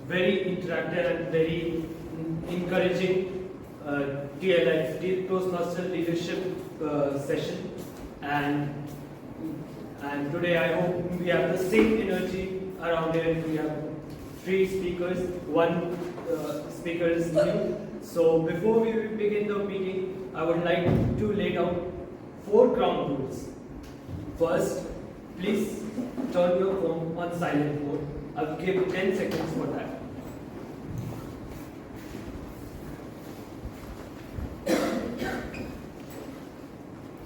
very interactive and very encouraging TLI, Toastmaster leadership session, and today I hope we have the same energy around here. We have 3 speakers, 1 speaker is new. So before we begin the meeting, I would like to lay down 4 ground rules. First, please turn your phone on silent mode. I'll give 10 seconds for that.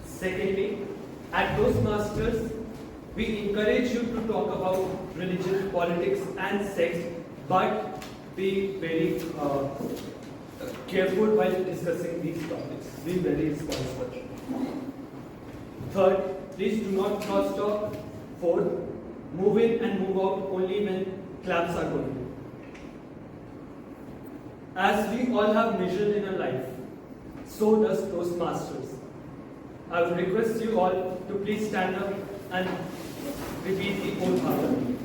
Secondly, at Toastmasters, we encourage you to talk about religion, politics and sex, but be very careful while discussing these topics. Be very responsible. Third, please do not cross talk. Fourth, move in and move out only when claps are going. As we all have mission in our life, so does Toastmasters. I would request you all to please stand up and repeat the oath after me.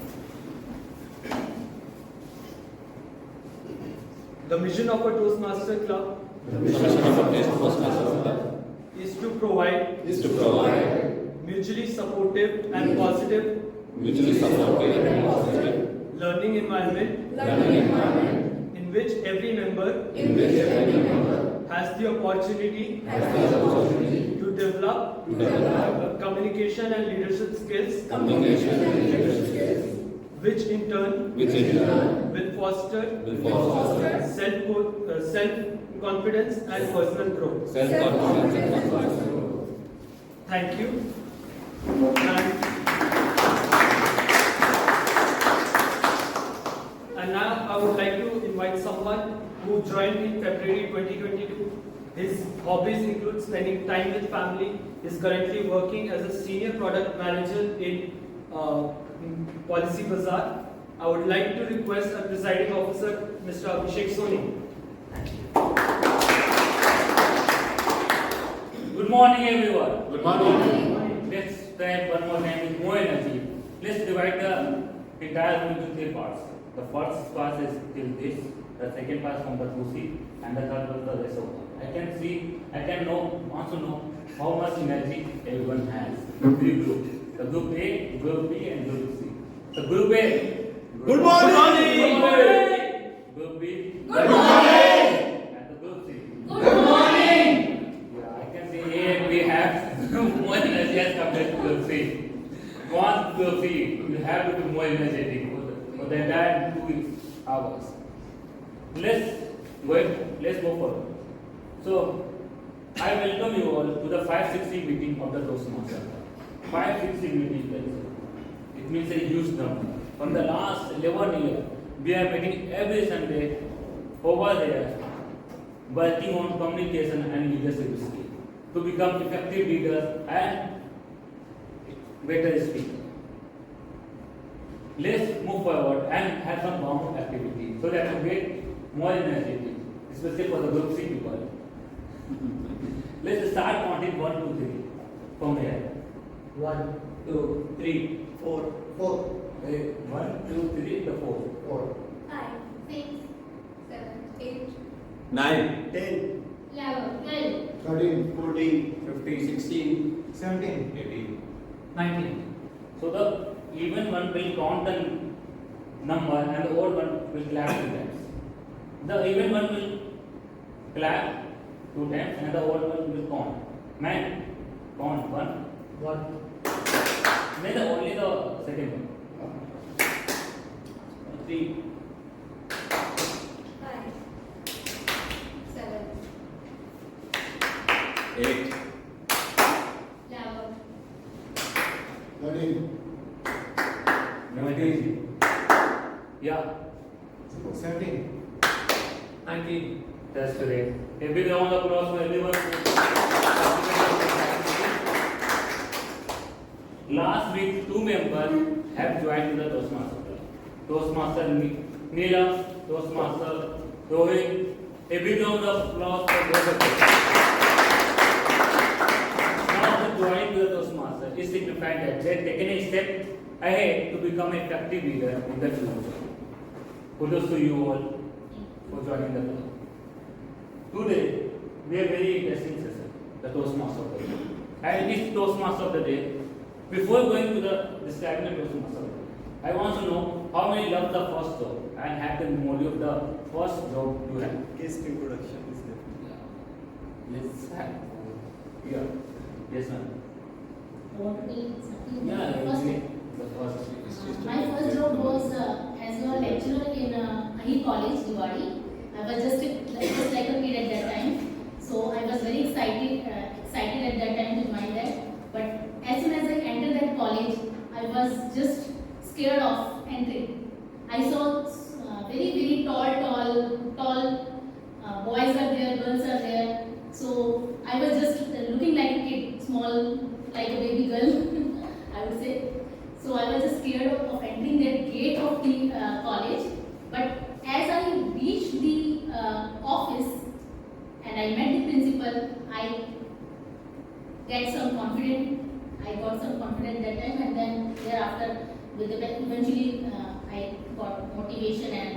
The mission of a Toastmaster Club is to provide mutually supportive and positive learning environment in which every member has the opportunity to develop communication and leadership skills, which in turn will foster self-confidence and personal growth. Thank you. And now I would like to invite someone who joined in February 2022. His hobbies include spending time with family. He is currently working as a senior product manager in Policy Bazaar. I would like to request our presiding officer, Mr. Abhishek Soni. Good morning, everyone. Good morning. Let's try one more time with more energy. Let's divide the entire room into 3 parts. The first part is till this, the second part from the 2C, and the third part the rest over. Want to know how much energy everyone has. 3 groups. The group A, group B, and group C. So group A. Good morning. Group B. Good morning. And the group C. Good morning. Yeah, I can see here we have more energy as compared to group C. Once group C, you have to be more energetic for the entire 2 hours. Let's go forward. So, I welcome you all to the 560 meeting of the Toastmasters. 560 meetings, it means a huge number. From the last 11 years, we are meeting every Sunday over there, working on communication and leadership skills to become effective leaders and better speakers. Let's move forward and have some warm-up activity so that we get more energy, especially for the group C people. Let's start counting 1, 2, 3 from here. 1, 2, 3, 4. 1, 2, 3, the 4. 5, 6, 7, 8, 9, 10, 11, 12, 13, 14, 15, 16, 17, 18. 19. So the even one will count the number and the odd one will clap 2 times. The even one will clap 2 times and the odd one will count. Man, count 1. Then only the second one. 3. 5, 7, 8. 11, 13, 19. Yeah, 17. 19. that's great. A big round of applause for everyone. Last week, 2 members have joined the Toastmaster Club. Toastmaster Neela, Toastmaster Rohit. A big round of applause for both of them. Now, the joining the Toastmaster is signifying that they have taken a step ahead to become an effective leader in the future. Kudos to you all for joining the club. Today, we have a very interesting session, the Toastmaster of the day. And this Toastmaster of the day, before going to the describing the Toastmaster of the day, I want to know how many love the first job and have the memory of the first job you had. Guest introduction is there. Let's have. Yeah. Yes, ma'am. Want to take something? Yeah, First, the first. my first job was as a lecturer in Ahi College, Diwali. I was just like a kid at that time, so I was very excited at that time to join that. But as soon as I entered that college, I was just scared of entering. I saw very tall boys are there, girls are there. So I was just looking like a kid, small, like a baby girl, I would say. So I was just scared of entering that gate of the college. But as I reached the office and I met the principal, I got some confidence that time, and then thereafter, eventually I got motivation and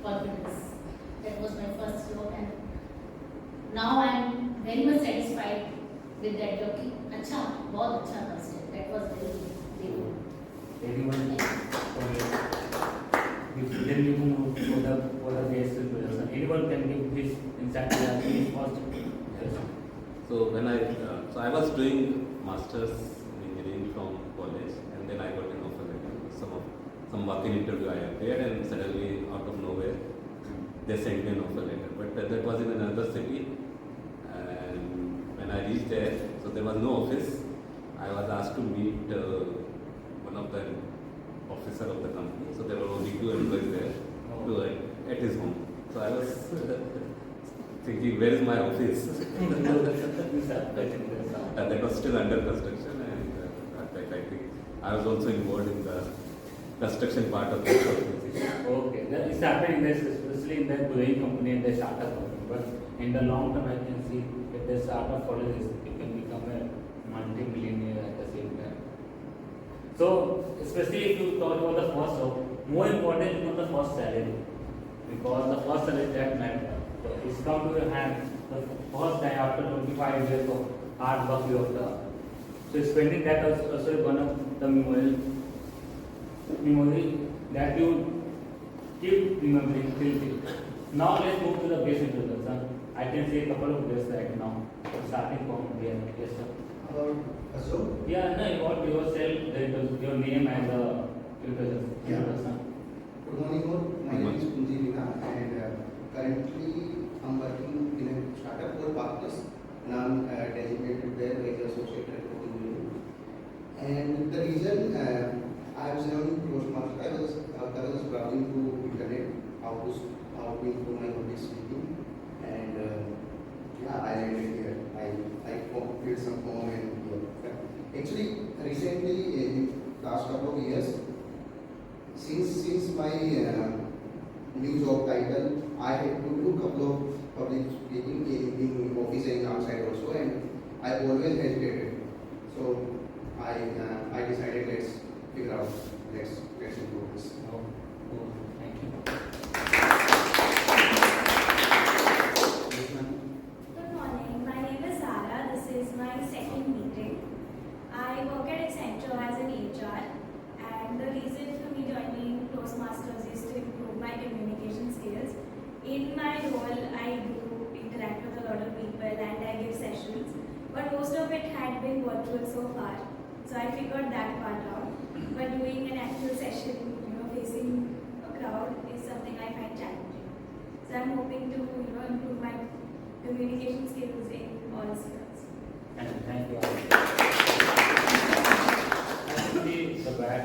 confidence. That was my first job, and now I am very much satisfied with that job. अच्छा, बहुत अच्छा first job. That was very good. Anyone? Then you move for the guest introduction. Anyone can give his insight to that first. Yes. So I was doing masters in engineering from college, and then I got an offer letter. Some working interview I appeared, and suddenly out of nowhere they sent me an offer letter. But that was in another city, and when I reached there, so there was no office. I was asked to meet one of the officer of the company. So there were only 2 employees there at his home. So I was thinking, where is my office? And that was still under construction, and I think I was also involved in the construction part of the organization. Okay, it's happening this especially in the growing company and the startup company. But in the long term, I can see if the startup follows this, it can become a multi-millionaire at the same time. So, especially if you talk about the first job, more important is not the first salary, because the first salary that matters. So it's come to your hand the first time after 25 years of hard work you have done. So spending that also one of the memory that you keep remembering till today. Now let's move to the base introduction. I can say a couple of days right now. Starting from here. Yes, sir. So, Yeah, no, about yourself, your name and the introduction. Good morning all. My name is Kunji Vina, and currently I'm working in a startup called Parkless, and I'm designated there as associate director of Millennium. And the reason I was learning Toastmasters, I was browsing through internet how to improve my public speaking, and yeah, I landed here. I filled some form and actually recently in last couple of years, since my new job title, I had to do a couple of public speaking in office and outside also, and I always hesitated. So I decided let's figure out, let's improve this. Thank you. Good morning. My name is Zara. This is my second meeting. I work at Accenture as an HR, and the reason for me joining Toastmasters is to improve my communication skills. In my role, I do interact with a lot of people and I give sessions, but most of it had been virtual so far. So I figured that part out. But doing an actual session, facing a crowd is something I find challenging. So I'm hoping to, improve my communication skills in all spheres. Thank you. Actually, the back.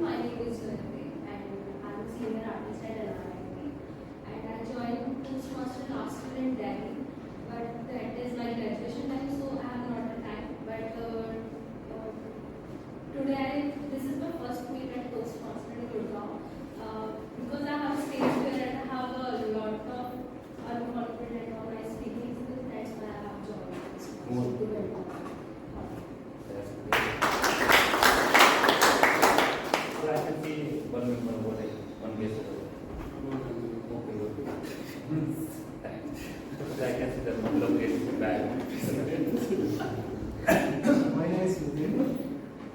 My name is Millennium, and I'm a senior artist at NRIT. And I joined Toastmasters last year in Delhi, but that is my graduation time, so I have not the time. But today, this is my first meet at Toastmasters in Gurgaon. Because I have a stage where I have a lot of confidence on my speaking skills, that's why I have joined Toastmasters. So I can see the couple of cases back. My name is Millennium.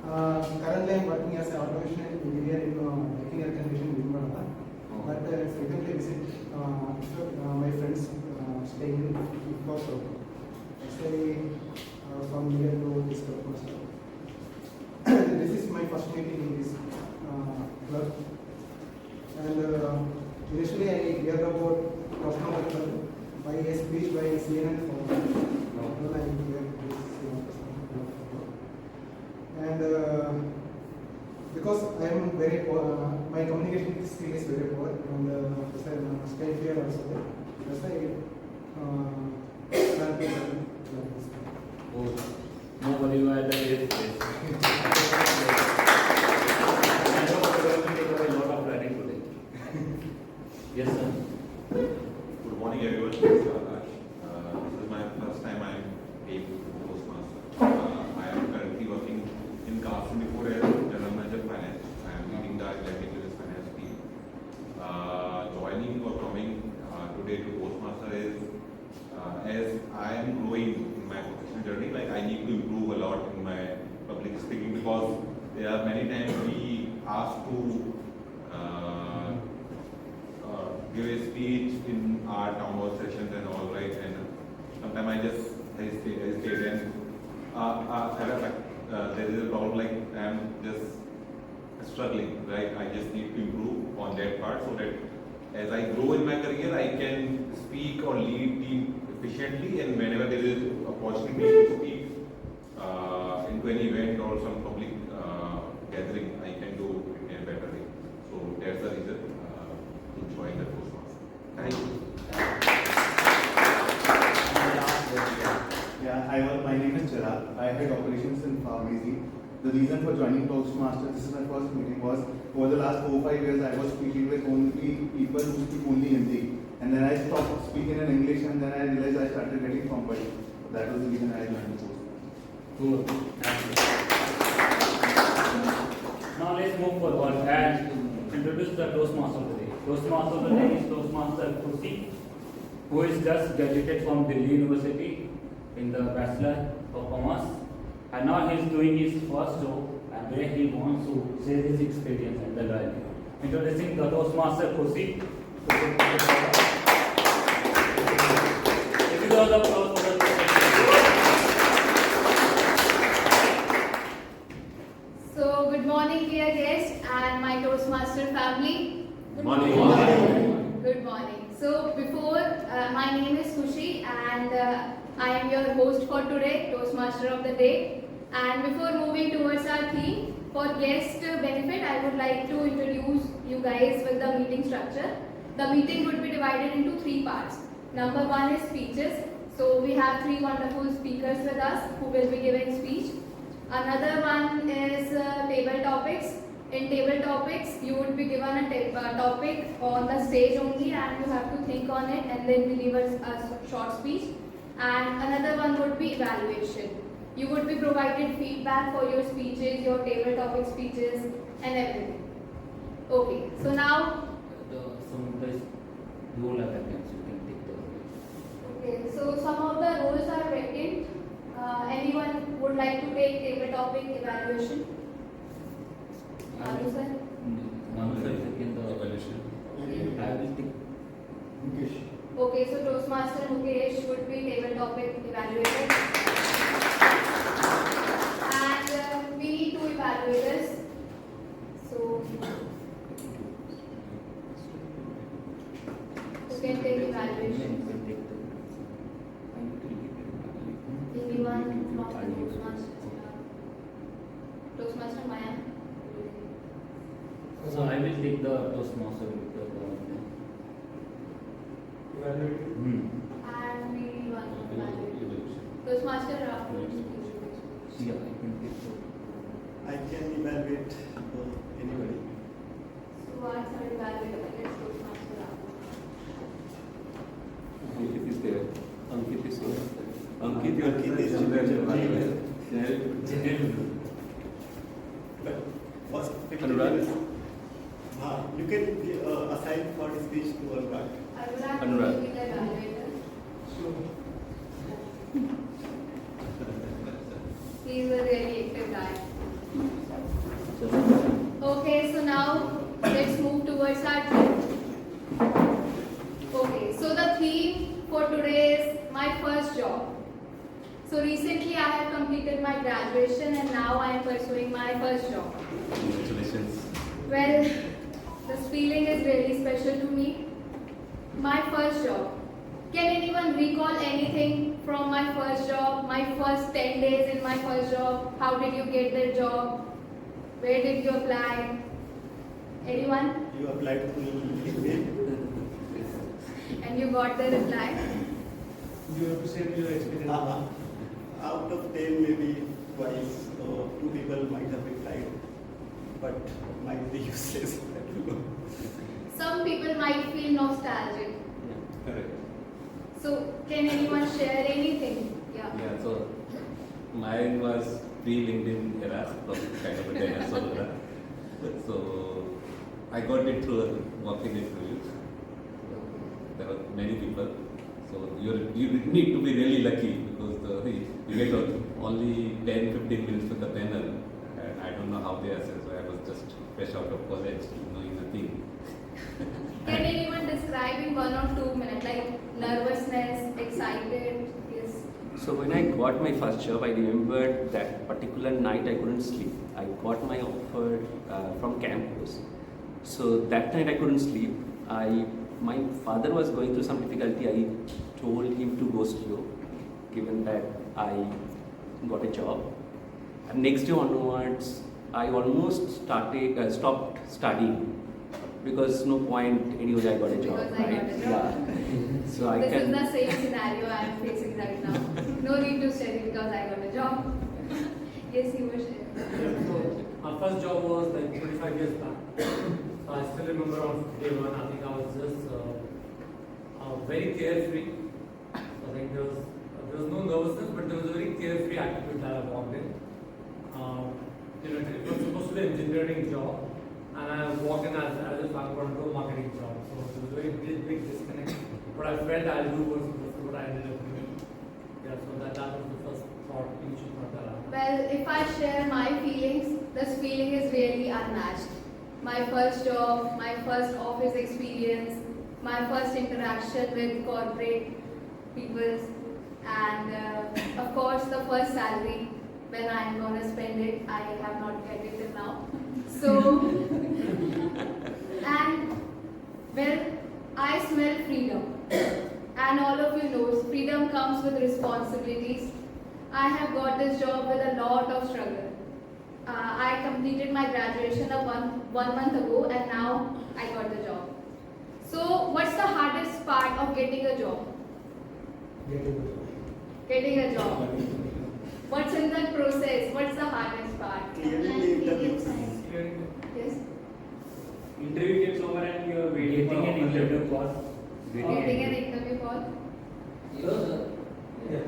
Currently, I am working as an automation engineer in making air conditioning in Manila. But frequently visit my friends staying in Kosovo. Actually, from here to this Kosovo. This is my first meeting in this club. And initially, I heard about Toastmasters by a speech by CNN for and because I am very poor, my communication skill is very poor, and stage fear also there. That's why plan to learn this. Oh, nobody who had the case. I know we will take away a lot of learning today. Yes, sir. Good morning, everyone. This is my first time I came to Toastmasters. I am currently working in Carson before as General Manager Finance. I am leading the Atlantic Business Finance team. Joining or coming today to Toastmasters is as I am growing in my professional journey. Like I need to improve a lot in my public speaking because there are many times we ask to give a speech in our town hall sessions and all, right? And sometimes I just hesitate and there is a problem like I'm just struggling, right? I just need to improve on that part so that as I grow in my career, I can speak or lead team efficiently, and whenever there is opportunity to speak into an event or some public gathering, I can do it in a better way. So that's the reason to join the Toastmasters. Thank you. My name is Chirag. I head operations in pharmacy. The reason for joining Toastmasters, this is my first meeting, was over the last 4 or 5 years I was speaking with only people who speak only Hindi. And then I stopped speaking in English, and then I realized I started getting fumbled. That was the reason I joined Toastmasters. Good. Now let's move forward and introduce the Toastmaster of the day. Toastmaster of the day is Toastmaster Kursi, who is just graduated from Delhi University in the Bachelor of Commerce. And now he is doing his first job, and where he wants to share his experience and the learning. Introducing the Toastmaster Kursi. This is all the applause for the So, good morning, dear guests and my Toastmaster family. Good morning. Good morning. So, before, my name is Kushi, and I am your host for today, Toastmaster of the day. And before moving towards our theme, for guest benefit, I would like to introduce you guys with the meeting structure. The meeting would be divided into 3 parts. Number 1 is speeches. So we have 3 wonderful speakers with us who will be giving speech. Another one is table topics. In table topics, you would be given a topic on the stage only, and you have to think on it and then deliver a short speech. And another one would be evaluation. You would be provided feedback for your speeches, your table topic speeches, and everything. Okay, so now. Some of the role are vacant, so you can take the. Okay, so some of the roles are vacant. Anyone would like to take table topic evaluation? Anu sir? Manu sir, taking the Evaluation. I will take. Mukesh. Okay, so Toastmaster Mukesh would be table topic evaluated. And we need 2 evaluators. So, who can take evaluation? Anyone from Toastmaster? Toastmaster Maya? So I will take the Toastmaster with the And we need 1 evaluator. Toastmaster Rahul. Yeah, I can take the. I can evaluate anybody. So what's our evaluator? Let's Toastmaster Rahul. Ankit is there. Ankit is there. Ankit, you are Ankit is But first, Anurag? you can assign for the speech to Anurag. Anurag. will be the evaluator. He is a really active guy. Okay, so now let's move towards our theme. Okay, so the theme for today is my first job. So recently I have completed my graduation and now I am pursuing my first job. Congratulations. Well, this feeling is really special to me. My first job. Can anyone recall anything from my first job? My first 10 days in my first job? How did you get the job? Where did you apply? Anyone? You applied through email. And you got the reply? You have to share your experience. Out of 10, maybe twice or 2 people might have replied, but might be useless. I don't know. Some people might feel nostalgic. Correct. So, can anyone share anything? Yeah. Yeah, so mine was pre-LinkedIn era, so kind of a dinosaur era. So I got it through a walk-in interview. There were many people. So you need to be really lucky because you get only 10-15 minutes with the panel. And I don't know how they assess. So I was just fresh out of college, knowing nothing. Can anyone describe in 1 or 2 minutes, like nervousness, excited? Yes. So when I got my first job, I remember that particular night I couldn't sleep. I got my offer from campus. So that night I couldn't sleep. My father was going through some difficulty. I told him to go slow, given that I got a job. And next day onwards, I almost stopped studying. Because no point anyway I got a job, Because I right? got a job. Yeah. So I This can. is the same scenario I am facing right now. No need to study because I got a job. Yes, you were sharing. So my first job was like 25 years back. So I still remember on day one, I think I was just very carefree. So like there was no nervousness, but there was a very carefree attitude that I walked in. It was supposed to be an engineering job, and I walked in as if I'm going to do a marketing job. So it was a very big disconnect. What I felt I'll do was what I ended up doing. Yeah, so that was the first initial thought that I had. Well, if I share my feelings, this feeling is really unmatched. My first job, my first office experience, my first interaction with corporate people, and of course the first salary. When I am going to spend it, I have not get it till now. So, and well, I smell freedom. And all of you know, freedom comes with responsibilities. I have got this job with a lot of struggle. I completed my graduation one month ago and now I got the job. So what's the hardest part of getting a job? Getting a job. What's in that process? What's the hardest part? Clearing the interviews. Yes? Interview gets over and you're waiting for an interview call. Getting an interview call? Yeah.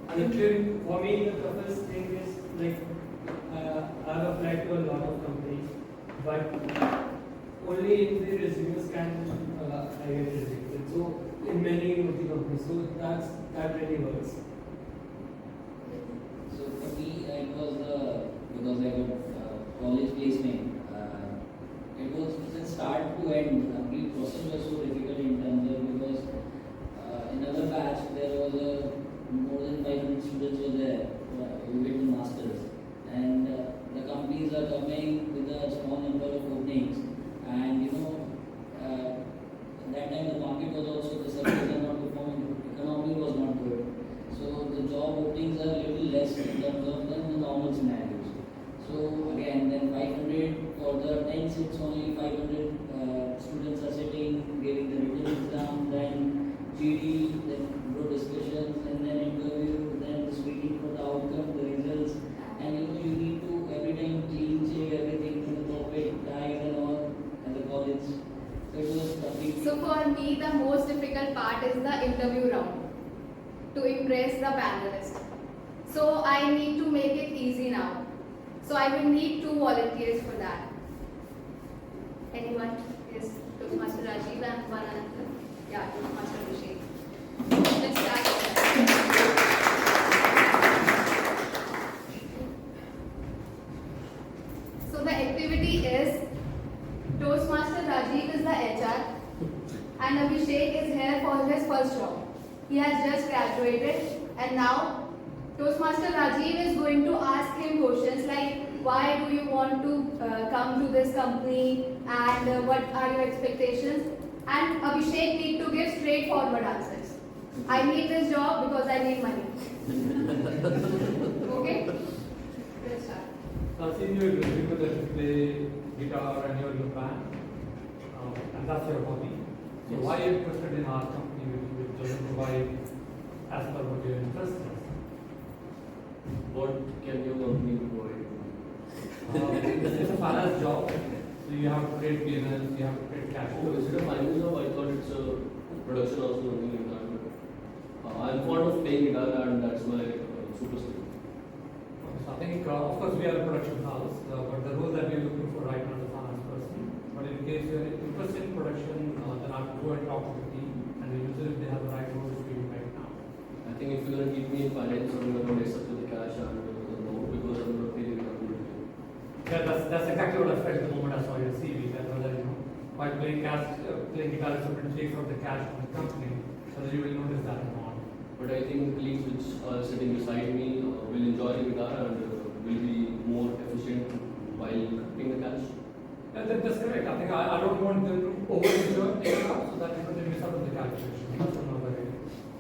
And clearing, for me, the toughest thing is like I've applied to a lot of companies, but only in the resume scan I get rejected. So in many of the companies, so that really works. So for me, it was because I got college placement. It was from start to end. The process was so difficult in terms of because in other batch there was more than 500 students were there. We went to masters, and the companies are coming with a small number of openings, and that time the market was also the services are not performing, economy was not good. So the job openings are a little less in terms of than the normal scenarios. So again, then 500 for the 10 seats only 500 students are sitting, giving the written exam, then GD, then group discussions, and then interview, then just waiting for the outcome, the results, and you need to every time clean check everything to the perfect time and all at the college. So it was complete. So for me, the most difficult part is the interview round to impress the panelists. So I need to make it easy now. So I will need 2 volunteers for that. Anyone? Yes. 2. Toastmaster Rajiv and one another. Yeah, Toastmaster Abhishek. Let's start. So the activity is Toastmaster Rajiv is the HR and Abhishek is here for his first job. He has just graduated and now Toastmaster Rajiv is going to ask him questions like why do you want to come to this company and what are your expectations, and Abhishek need to give straightforward answers. I need this job because I need money. Okay? Let's start. I've seen you people that play guitar and you're in a band, and that's your hobby. So Yes. why are you interested in our company which doesn't provide as per what your interest is? What can your company provide? It's a finance job, so you have to create P&Ls, you have to create cash Oh, is flows. it a finance job? I thought it's a production house or something like that. But, I'm fond of playing guitar and that's my super skill. So I think, of course, we are a production house, but the role that we're looking for right now is a finance person. But in case you're interested in production, then I'll go and talk to the team and we'll usually if they have the right roles for you right now. I think if you're going to keep me in finance, I'm going to mess up with the cash and no, because I'm not paying it up. Yeah, that's exactly what I felt the moment I saw your CV. That whether while playing guitar is something to take from the cash from the company, whether you will notice that or not. But I think colleagues which are sitting beside me will enjoy the guitar and will be more efficient while cutting the cash. Yeah, that's correct. I think I don't want them to over-enjoy the guitar so that they miss out on the calculation. That's another way.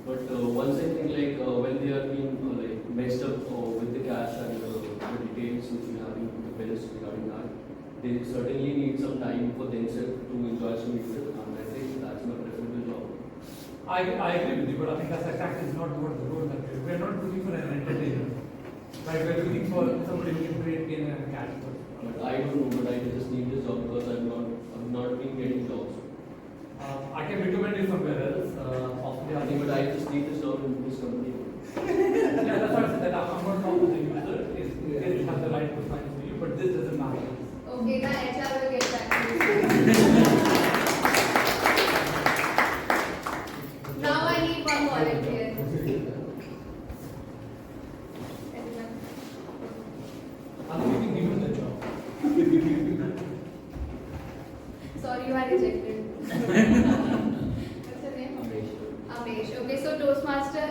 But once I think like when they are being like messed up with the cash and the details which we have in the bills regarding that, they certainly need some time for themselves to enjoy some music, and I think that's my preferable job. I agree with you, but I think that's exactly not what the role that we're not looking for an entertainer. Right, we're looking for somebody who can create gain and cash flow. But I don't know, but I just need this job because I'm not been getting jobs. I can recommend you somewhere else. Possibly, I think, but I just need this job in this company. yeah, that's why I said that I'm not talking to the user. They have the right profile for you, but this doesn't matter. Okay, the HR will get back to you. Now I need one volunteer. I think we can give you the job. Sorry, you are rejected. What's your name? Amesh. Amesh. Okay, so Toastmaster,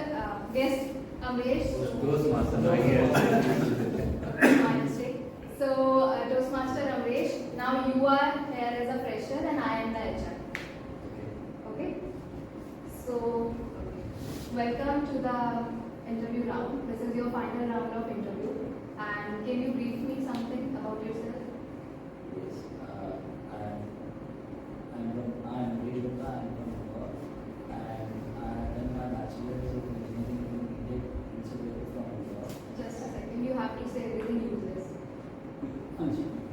guest Amesh. Toastmaster, My mistake. So Toastmaster Amesh, now you are here as a fresher and I am the HR. Okay? So, welcome to the interview round. This is your final round of interview. And can you brief me something about yourself? Yes, I'm Rishwata, I'm from Goa, and I have done my bachelor's in engineering in Indian Institute from Goa. Just a second, you have to say everything useless.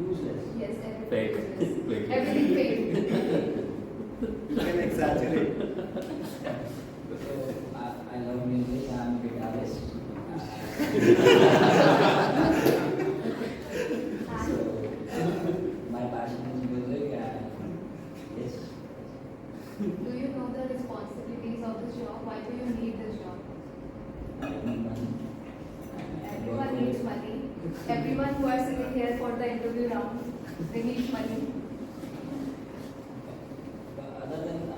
Useless. Yes, everything Fake. useless. Fake. Everything fake. You can exaggerate. So I love music, I'm a guitarist. So my passion is music and yes. Do you know the responsibilities of this job? Why do you need this job? I need money. Everyone needs money. Everyone who are sitting here for the interview round, they need money. But other than I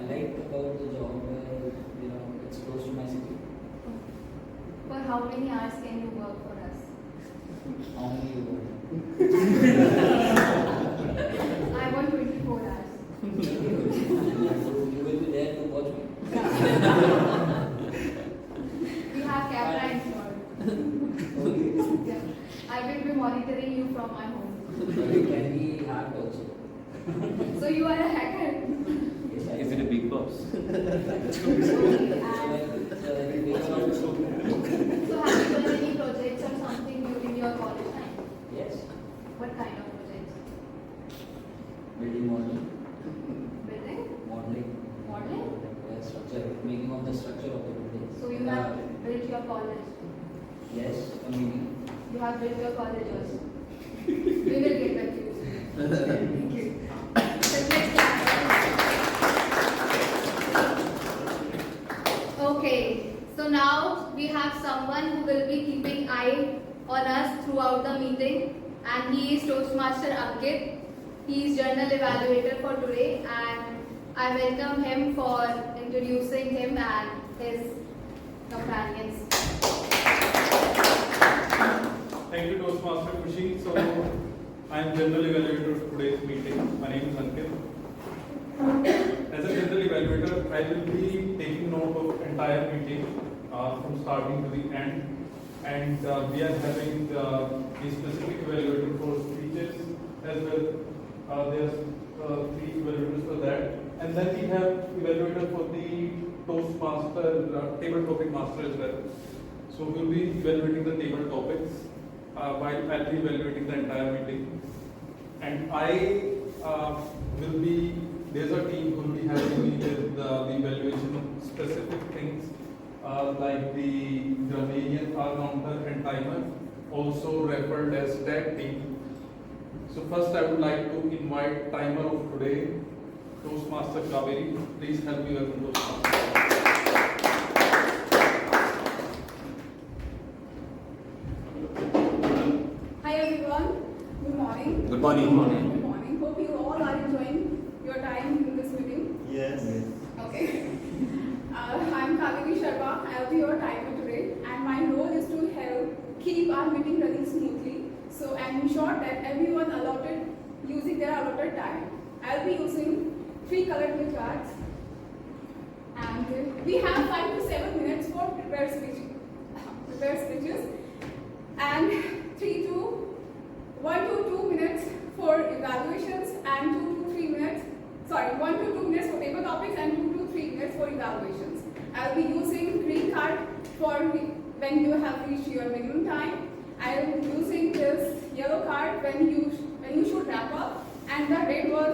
like about the job where it's close to my city. For how many hours can you work for us? How many you want? I want 24 hours. You will be there to watch me. We have camera installed. Yeah. I will be monitoring you from my home. You can be hacked also. So you are a hacker. Yes, I Is it a big box? Okay, and So so have you done any projects or something during your college time? yes, What kind of projects? building modeling, Building? Modeling? structure, making of the structure of the building. So you have built your college. Yes, maybe. You have built your college also. We will get back to you. Thank you. on us throughout the meeting, and he is Toastmaster Ankit. He is Journal Evaluator for today, and I welcome him for introducing him and his companions. Thank you, Toastmaster Kushi. So, I am General Evaluator of today's meeting. My name is Ankit. As a General Evaluator, I will be taking note of entire meeting from starting to the end. And we are having the specific evaluator for speeches as well. There's 3 evaluators for that. And then we have evaluator for the Toastmaster, table topic master as well. So we'll be evaluating the table topics while I'll be evaluating the entire meeting. And I will be, there's a team who will be helping me with the evaluation of specific things like the Millennium, counter and timer, also referred as tag team. So first I would like to invite timer of today, Toastmaster Kaveri. Please help me welcome Toastmaster. Hi everyone. Good morning. Good morning. Good morning. Hope you all are enjoying your time in this meeting. Yes. Okay. I'm Kaveri Sharma. I'll be your timer today, and my role is to help keep our meeting running smoothly. So and ensure that everyone using their allotted time. I'll be using 3 colored cue cards, and we have 5 to 7 minutes for prepared speeches, and 1 to 2 minutes for evaluations, and 1 to 2 minutes for paper topics, and 2 to 3 minutes for evaluations. I'll be using green card for when you have reached your minimum time. I'll be using this yellow card when you should wrap up, and the red one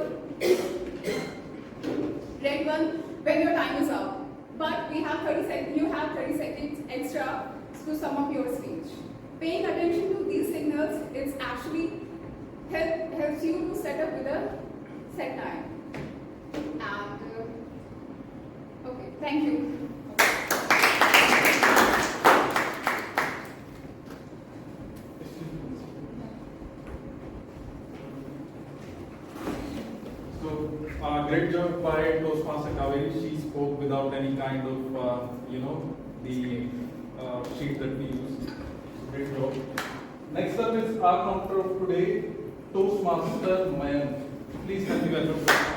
when your time is up. But we have 30 seconds. You have 30 seconds extra to sum up your speech. Paying attention to these signals is actually helps you to set up with a set time. And okay, thank you. Great job by Toastmaster Kaveri. She spoke without any kind of, the sheet that we use. Great job. Next up is our counter of today, Toastmaster Millennium. Please help me welcome Toastmaster.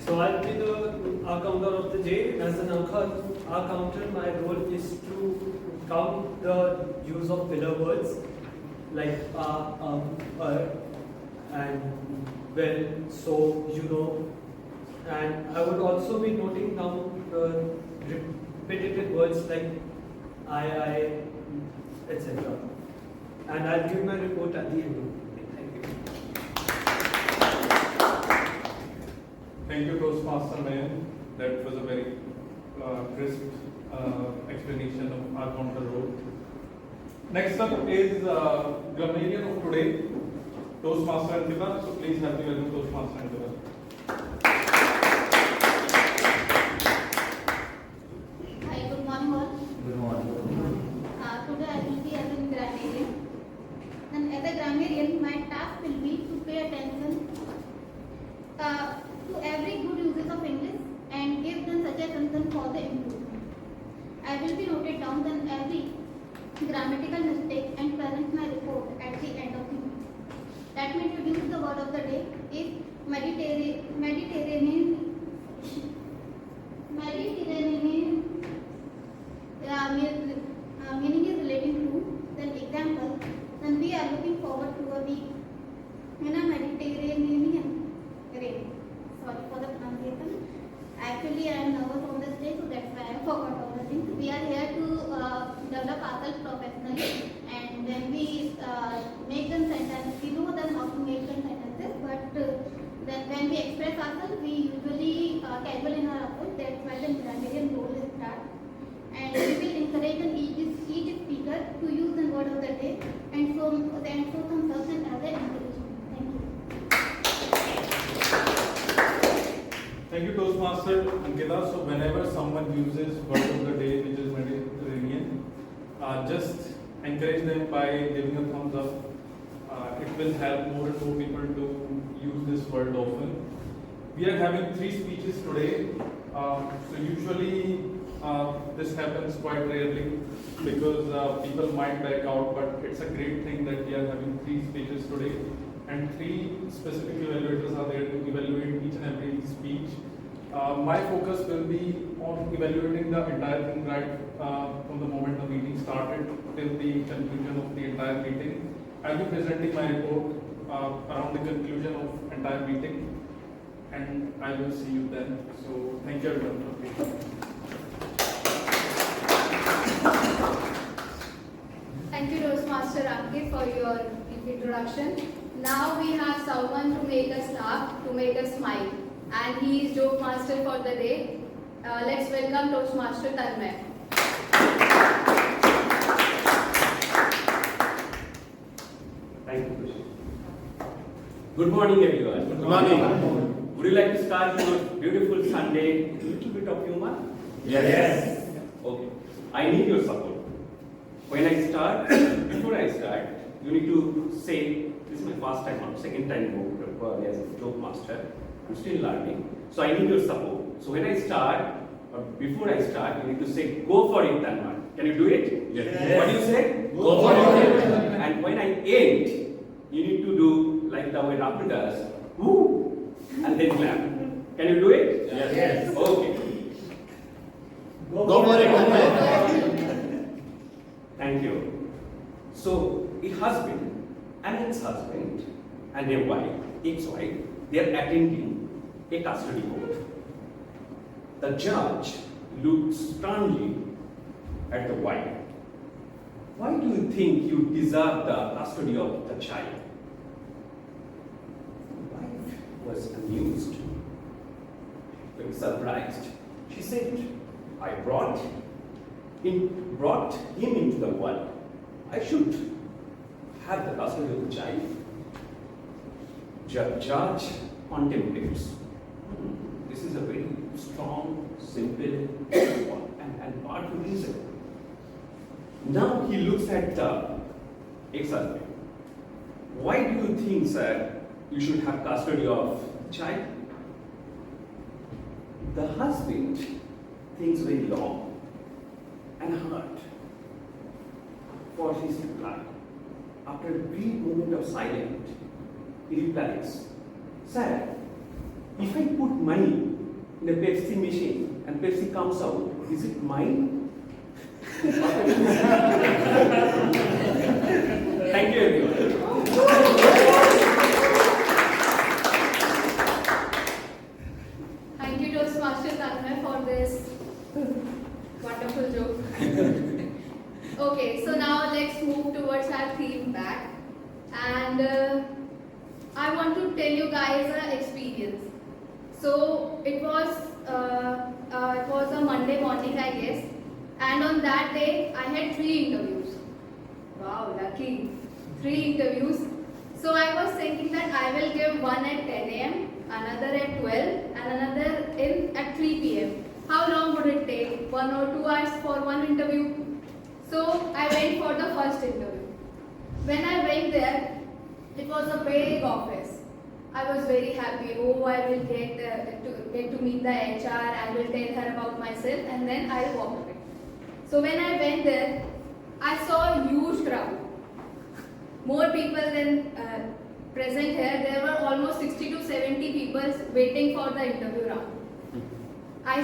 So I'll be the counter of the day. As an counter, my role is to count the use of filler words like and well, so, and I would also be noting down repetitive words like I, etc. And I'll give my report at the end of the day. Thank you. Thank you, Toastmaster Mayan. That was a very crisp explanation of our counter role. Next up is Millennium of today, Toastmaster Antila. So please help me welcome Toastmaster Antila. Hi, good morning all. Good morning. Today I will be as a grammarian. And as a grammarian, my task will be to pay attention to every good uses of English and give them suggestions for the improvement. I will be noted down then every grammatical mistake and present my report at the end of the meeting. Let me introduce the word of the day is Mediterranean. Meaning is relating to, then example, then we are looking forward to a week in a Mediterranean rain. Sorry for the pronunciation. Actually, I am nervous on this day, so that's why I forgot all the things. We are here to develop ourselves professionally, and when we make them sentences, we know then how to make them sentences, but then when we express ourselves, we usually casual in our approach. That's why the grammarian role is start. And we will encourage each speaker to use the word of the day and show themselves as an encouragement. Thank you. Thank you, Toastmaster Ankita. So whenever someone uses word of the day, which is Mediterranean, just encourage them by giving a thumbs up. It will help more and more people to use this word often. We are having 3 speeches today. So usually this happens quite rarely because people might back out, but it's a great thing that we are having 3 speeches today. And 3 specific evaluators are there to evaluate each and every speech. My focus will be on evaluating the entire thing right from the moment the meeting started till the conclusion of the entire meeting. I'll be presenting my report around the conclusion of entire meeting, and I will see you then. So thank you everyone for being here. Thank you, Toastmaster Ankit, for your introduction. Now we have someone to make us laugh, to make us smile, and he is joke master for the day. Let's welcome Toastmaster Tanmay. Thank you, Kushi. Good morning, everyone. Good morning. Would you like to start your beautiful Sunday with a little bit of humor? Yes. Okay. I need your support. When I start, before I start, you need to say, this is my first time or second time as a joke master. I'm still learning. So I need your support. So when I start, or before I start, you need to say, go for it, Tanmay. Can you do it? Yes. What do you say? Go for it. And when I end, you need to do like the way Rahul does, woo, and then clap. Can you do it? Yes. Okay. Go for it. Thank you. So, a husband and his husband and a wife, ex-wife, they are attending a custody court. The judge looks sternly at the wife. Why do you think you deserve the custody of the child? The wife was amused, very surprised. She said, I brought him into the world. I should have the custody of the child. Judge contemplates. This is a very strong, simple, and powerful reason. Now he looks at the ex-husband. Why do you think, sir, you should have custody of the child? The husband thinks very long and hard for his reply. After a brief moment of silence, he replies, sir, if I put money in a Pepsi machine and Pepsi comes out, is it mine? Thank you, everyone. Thank you, Toastmaster Tanmay, for this wonderful joke. Okay, so now let's move towards our theme back. And I want to tell you guys an experience. So it was a Monday morning, I guess. And on that day, I had 3 interviews. Wow, lucky. 3 interviews. So I was thinking that I will give one at 10 a.m., another at 12, and another at 3 p.m. How long would it take? 1 or 2 hours for one interview? So I went for the first interview. When I went there, it was a big office. I was very happy. Oh, I will get to meet the HR. I will tell her about myself, and then I'll walk away. So when I went there, I saw a huge crowd. More people than present here. There were almost 60 to 70 people waiting for the interview round. I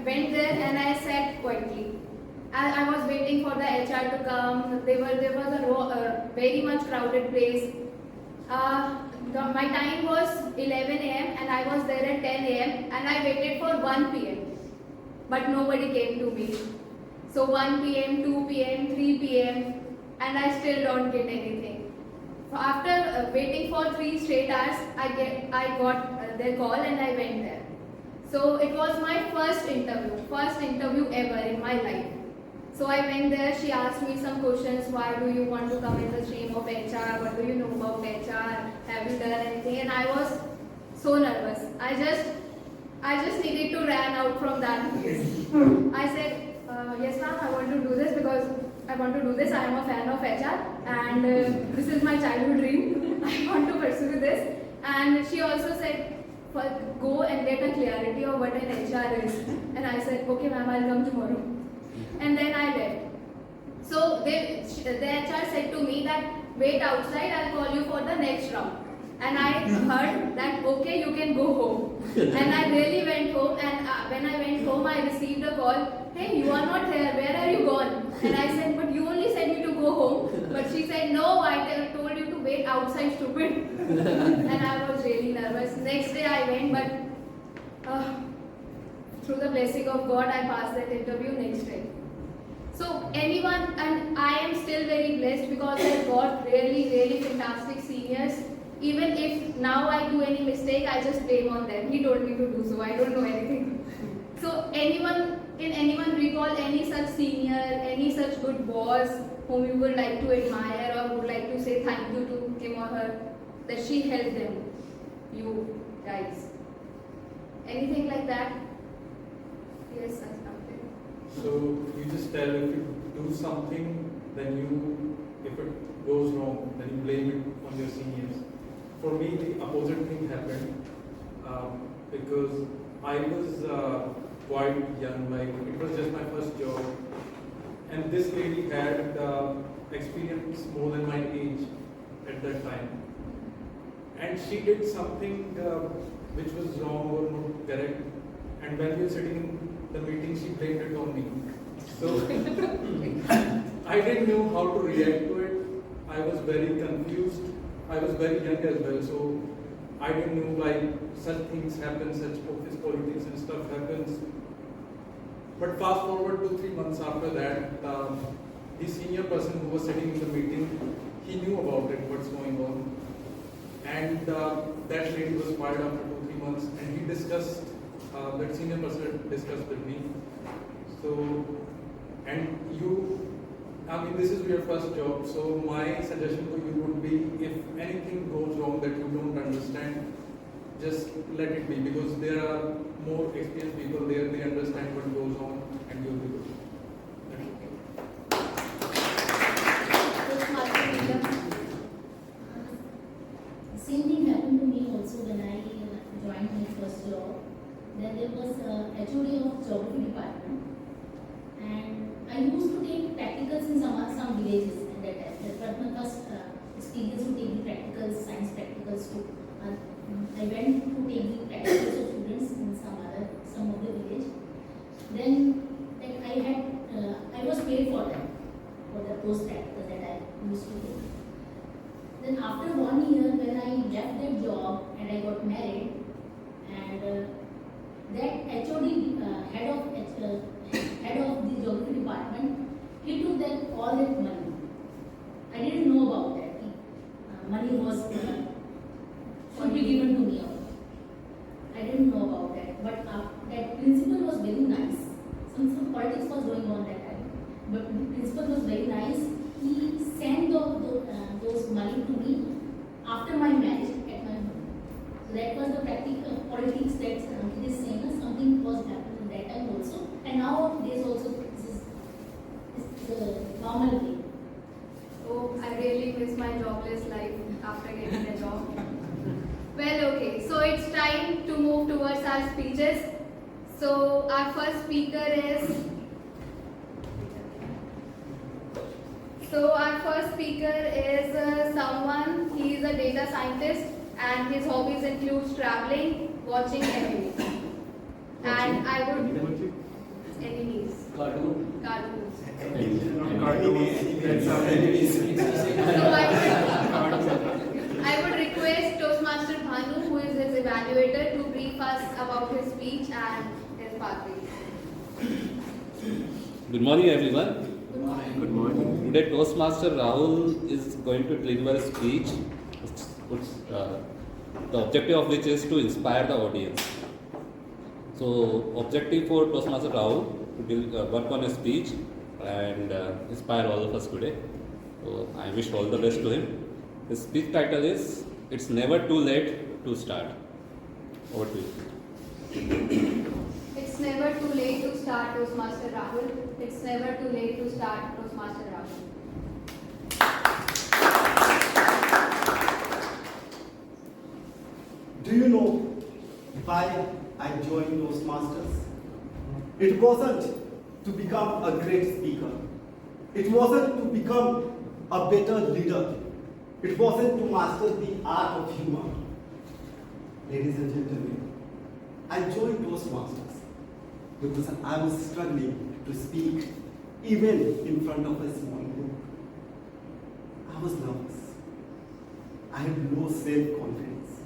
went there and I sat quietly. I was waiting for the HR to come. There was a very much crowded place. My time was 11 a.m. and I was there at 10 a.m. and I waited for 1 p.m. But nobody came to me. So 1 p.m., 2 p.m., 3 p.m. and I still don't get anything. After waiting for 3 straight hours, I got their call and I went there. So it was my first interview ever in my life. So I went there, she asked me some questions, why do you want to come in the stream of HR, what do you know about HR, have you done anything? And I was so nervous. I just I just needed to run out from that place. I said, yes ma'am, I want to do this because I want to do this. I am a fan of HR and this is my childhood dream. I want to pursue this. And she also said, go and get a clarity of what an HR is. And I said, okay ma'am, I'll come tomorrow. And then I went. So the HR said to me that wait outside, I'll call you for the next round. And I heard that okay, you can go home. And I really went home, and when I went home, I received a call, hey, you are not here, where are you gone? And I said, but you only said me to go home. But she said, no, I told you to wait outside, stupid. And I was really nervous. Next day I went, but through the blessing of God, I passed that interview next day. So anyone, and I am still very blessed because I got really fantastic seniors. Even if now I do any mistake, I just blame on them. He told me to do so. I don't know anything. So can anyone recall any such senior, any such good boss whom you would like to admire or would like to say thank you to him or her that she helped them, you guys? Anything like that? Yes, I started. So you just tell if you do something, then if it goes wrong, then you blame it on your seniors. For me, the opposite thing happened because I was quite young, like it was just my first job, and this lady had experience more than my age at that time, and she did something which was wrong or not correct, and when we were sitting in the meeting, she blamed it on me. So I didn't know how to react to it. I was very confused. I was very young as well, so I didn't know like such things happen, such office politics and stuff happens. But fast forward 2-3 months after that, the senior person who was sitting in the meeting, he knew about it, what's going on. And that lady was fired after 2-3 months, and he discussed, that senior person discussed with me. So, and this is your first job, so my suggestion to you would be, if anything goes wrong that you don't understand, just let it be, because there are more experienced people there, they understand what goes on, and you'll be good. Same thing happened to me also when I joined my first job. Then there was HOD of geography department, and I used to take practicals in some villages at that time. That was my first experience to take the practicals, science practicals too. I went to take the practicals of students in some of the village. Then I was paid for them, for those practicals that I used to take. Then after 1 year, when I left that job and I got married, and that HOD, head of the geography department, he took all that money. I didn't know about that. Money was should be given to me. I didn't know about that. But that principal was very nice. Some politics was going on that time. But the principal was very nice. He sent those money to me after my marriage at my home. So that was the practical politics that Ankit is saying. Something was happening that time also. And nowadays also this is the normal way. Oh, I really miss my jobless life after getting a job. Well, okay, so it's time to move towards our speeches. So our first speaker is someone, he is a data scientist and his hobbies include traveling, watching anime. And I would enemies. Cartoons. I would request Toastmaster Bhanu, who is his evaluator, to brief us about his speech and his pathway. Good morning, everyone. Good morning. Good morning. Today, Toastmaster Rahul is going to deliver a speech. The objective of which is to inspire the audience. So, objective for Toastmaster Rahul to work on a speech and inspire all of us today. So, I wish all the best to him. His speech title is "It's Never Too Late to Start." Over to you. It's never too late to start Toastmaster Rahul. It's never too late to start Toastmaster Rahul. Do you know why I joined Toastmasters? It wasn't to become a great speaker. It wasn't to become a better leader. It wasn't to master the art of humor. Ladies and gentlemen, I joined Toastmasters because I was struggling to speak even in front of a small group. I was nervous. I had low self-confidence.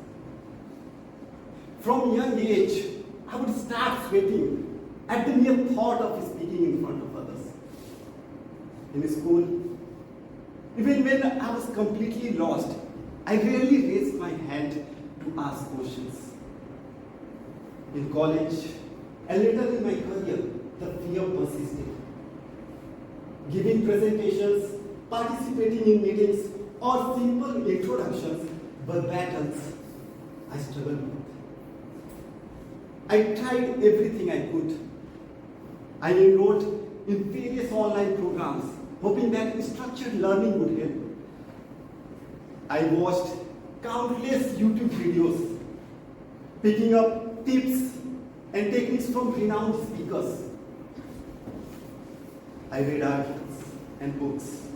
From a young age, I would start sweating at the mere thought of speaking in front of others. In school, even when I was completely lost, I rarely raised my hand to ask questions. In college, and later in my career, the fear persisted. Giving presentations, participating in meetings, or simple introductions were battles I struggled with. I tried everything I could. I enrolled in various online programs, hoping that structured learning would help. I watched countless YouTube videos, picking up tips and techniques from renowned speakers. I read articles and books,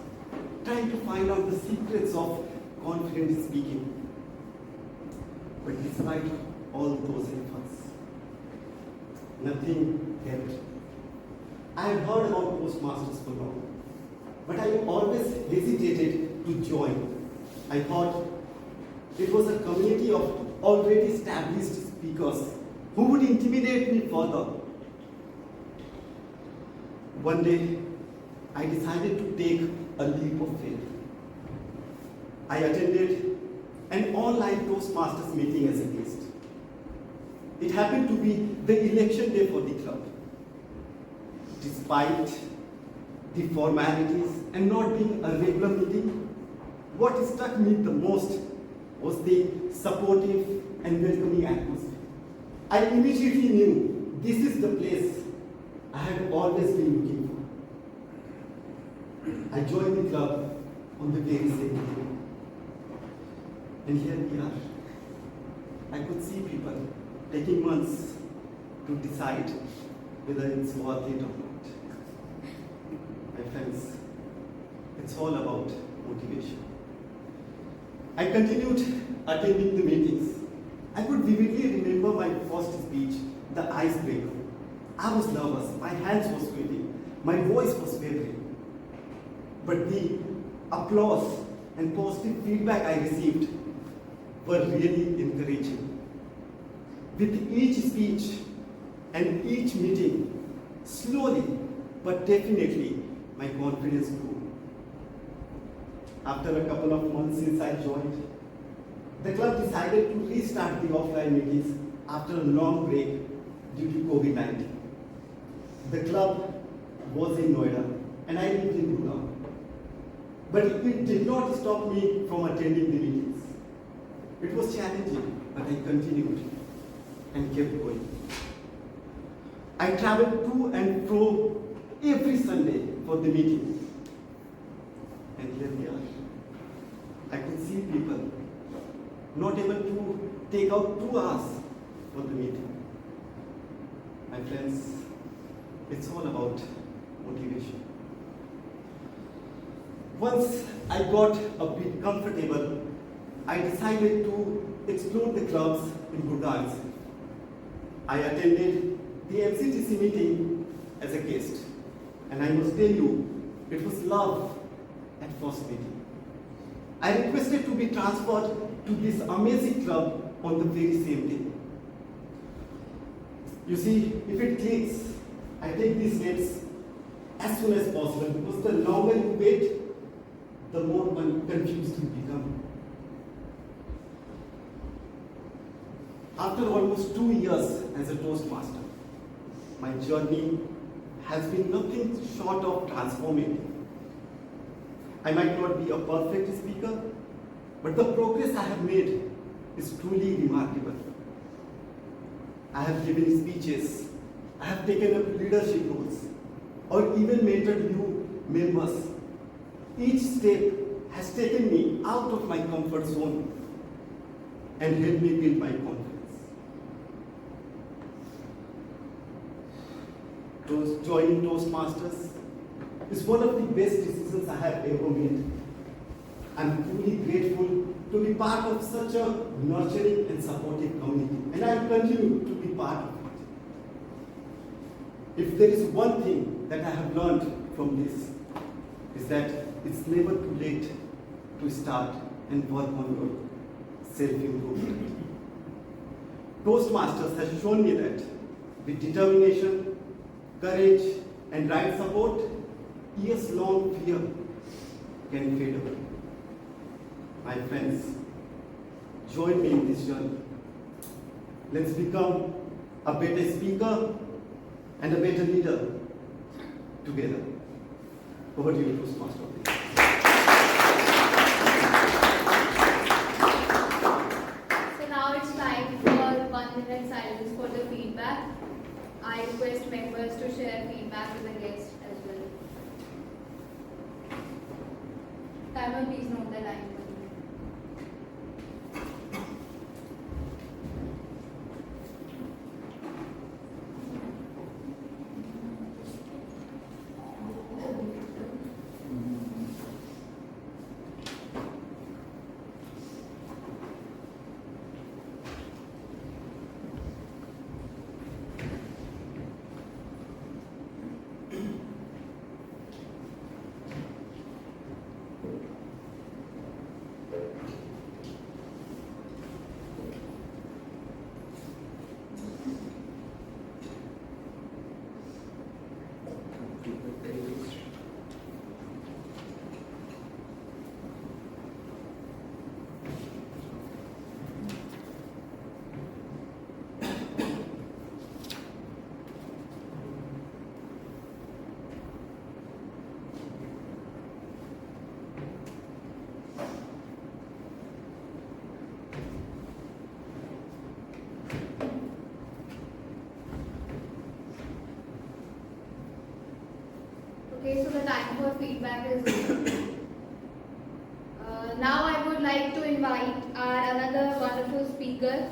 trying to find out the secrets of confident speaking. But despite all those efforts, nothing helped. I had heard about Toastmasters for long, but I always hesitated to join. I thought it was a community of already established speakers who would intimidate me further. One day, I decided to take a leap of faith. I attended an online Toastmasters meeting as a guest. It happened to be the election day for the club. Despite the formalities and not being a regular meeting, what struck me the most was the supportive and welcoming atmosphere. I immediately knew this is the place I had always been looking for. I joined the club on the very same day. And here we are. I could see people taking months to decide whether it's worth it or not. My friends, it's all about motivation. I continued attending the meetings. I could vividly remember my first speech, the icebreaker. I was nervous, my hands were sweating, my voice was wavering. But the applause and positive feedback I received were really encouraging. With each speech and each meeting, slowly but definitely, my confidence grew. After a couple of months since I joined, the club decided to restart the offline meetings after a long break due to COVID-19. The club was in Noida and I lived in Gurgaon. But it did not stop me from attending the meetings. It was challenging, but I continued and kept going. I traveled to and fro every Sunday for the meetings. And here we are. I could see people not able to take out 2 hours for the meeting. My friends, it's all about motivation. Once I got a bit comfortable, I decided to explore the clubs in Gurgaon. I attended the MCTC meeting as a guest, and I must tell you, it was love at first meeting. I requested to be transferred to this amazing club on the very same day. You see, if it clicks, I take these steps as soon as possible because the longer you wait, the more confused you become. After almost 2 years as a Toastmaster, my journey has been nothing short of transformative. I might not be a perfect speaker, but the progress I have made is truly remarkable. I have given speeches, I have taken up leadership roles, or even mentored new members. Each step has taken me out of my comfort zone and helped me build my confidence. Joining Toastmasters is one of the best decisions I have ever made. I'm truly grateful to be part of such a nurturing and supportive community, and I'll continue to be part of it. If there is one thing that I have learned from this, is that it's never too late to start and work on your self-improvement. Toastmasters has shown me that with determination, courage, and right support, years-long fear can fade away. My friends, join me in this journey. Let's become a better speaker and a better leader together. Over to you, Toastmaster. So now it's time for 1 minute silence for the feedback. I request members to share feedback with the guests as well. Timer, please note the time. Okay, so the time for feedback is over. Now I would like to invite our another wonderful speaker.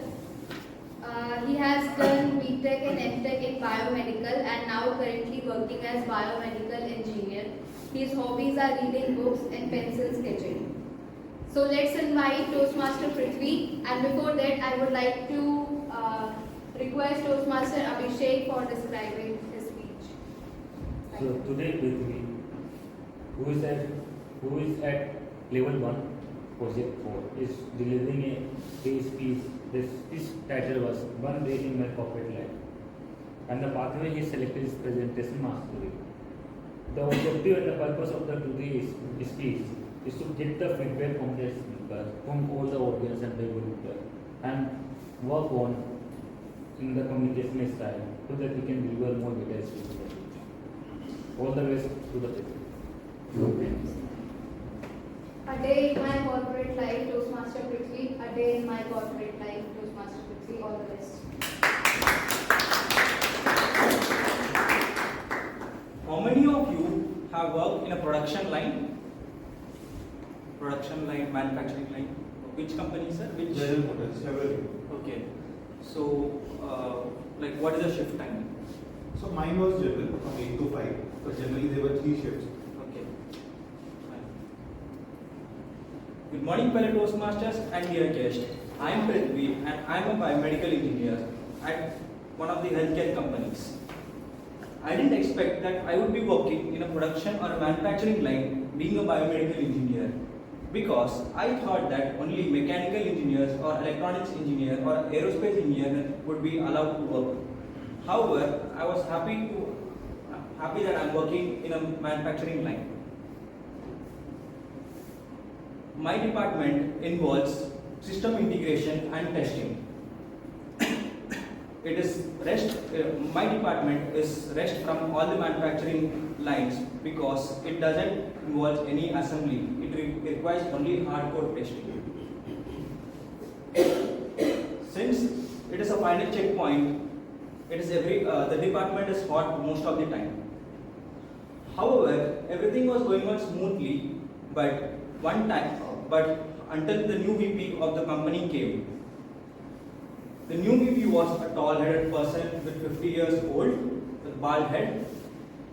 He has done BTech and MTech in biomedical and now currently working as biomedical engineer. His hobbies are reading books and pencil sketching. So let's invite Toastmaster Prithvi, and before that I would like to request Toastmaster Abhishek for describing his speech. So today Prithvi, who is at level 1, project 4, is delivering his speech. This title was One Day in My Corporate Life, and the pathway he selected is presentation mastery. The objective and the purpose of the today's speech is to get the feedback from the speaker, from all the audience and the group, and work on in the communication style so that we can deliver more better speech. All the best to the people. A day in my corporate life, Toastmaster Prithvi. A day in my corporate life, Toastmaster Prithvi. All the best. How many of you have worked in a production line? Production line, manufacturing line. Which company, sir? Which? General Motors, several. Okay. So, like, what is the shift time? So mine was general from 8 to 5, but generally there were 3 shifts. Okay. Fine. Good morning, fellow Toastmasters and dear guests. I am Prithvi and I am a biomedical engineer at one of the healthcare companies. I didn't expect that I would be working in a production or a manufacturing line being a biomedical engineer, because I thought that only mechanical engineers or electronics engineer or aerospace engineer would be allowed to work. However, I was happy that I'm working in a manufacturing line. My department involves system integration and testing. My department is rest from all the manufacturing lines because it doesn't involve any assembly. It requires only hardcore testing. Since it is a final checkpoint, it is the department is hot most of the time. However, everything was going on smoothly, but until the new VP of the company came. The new VP was a tall-headed person with 50 years old, with bald head,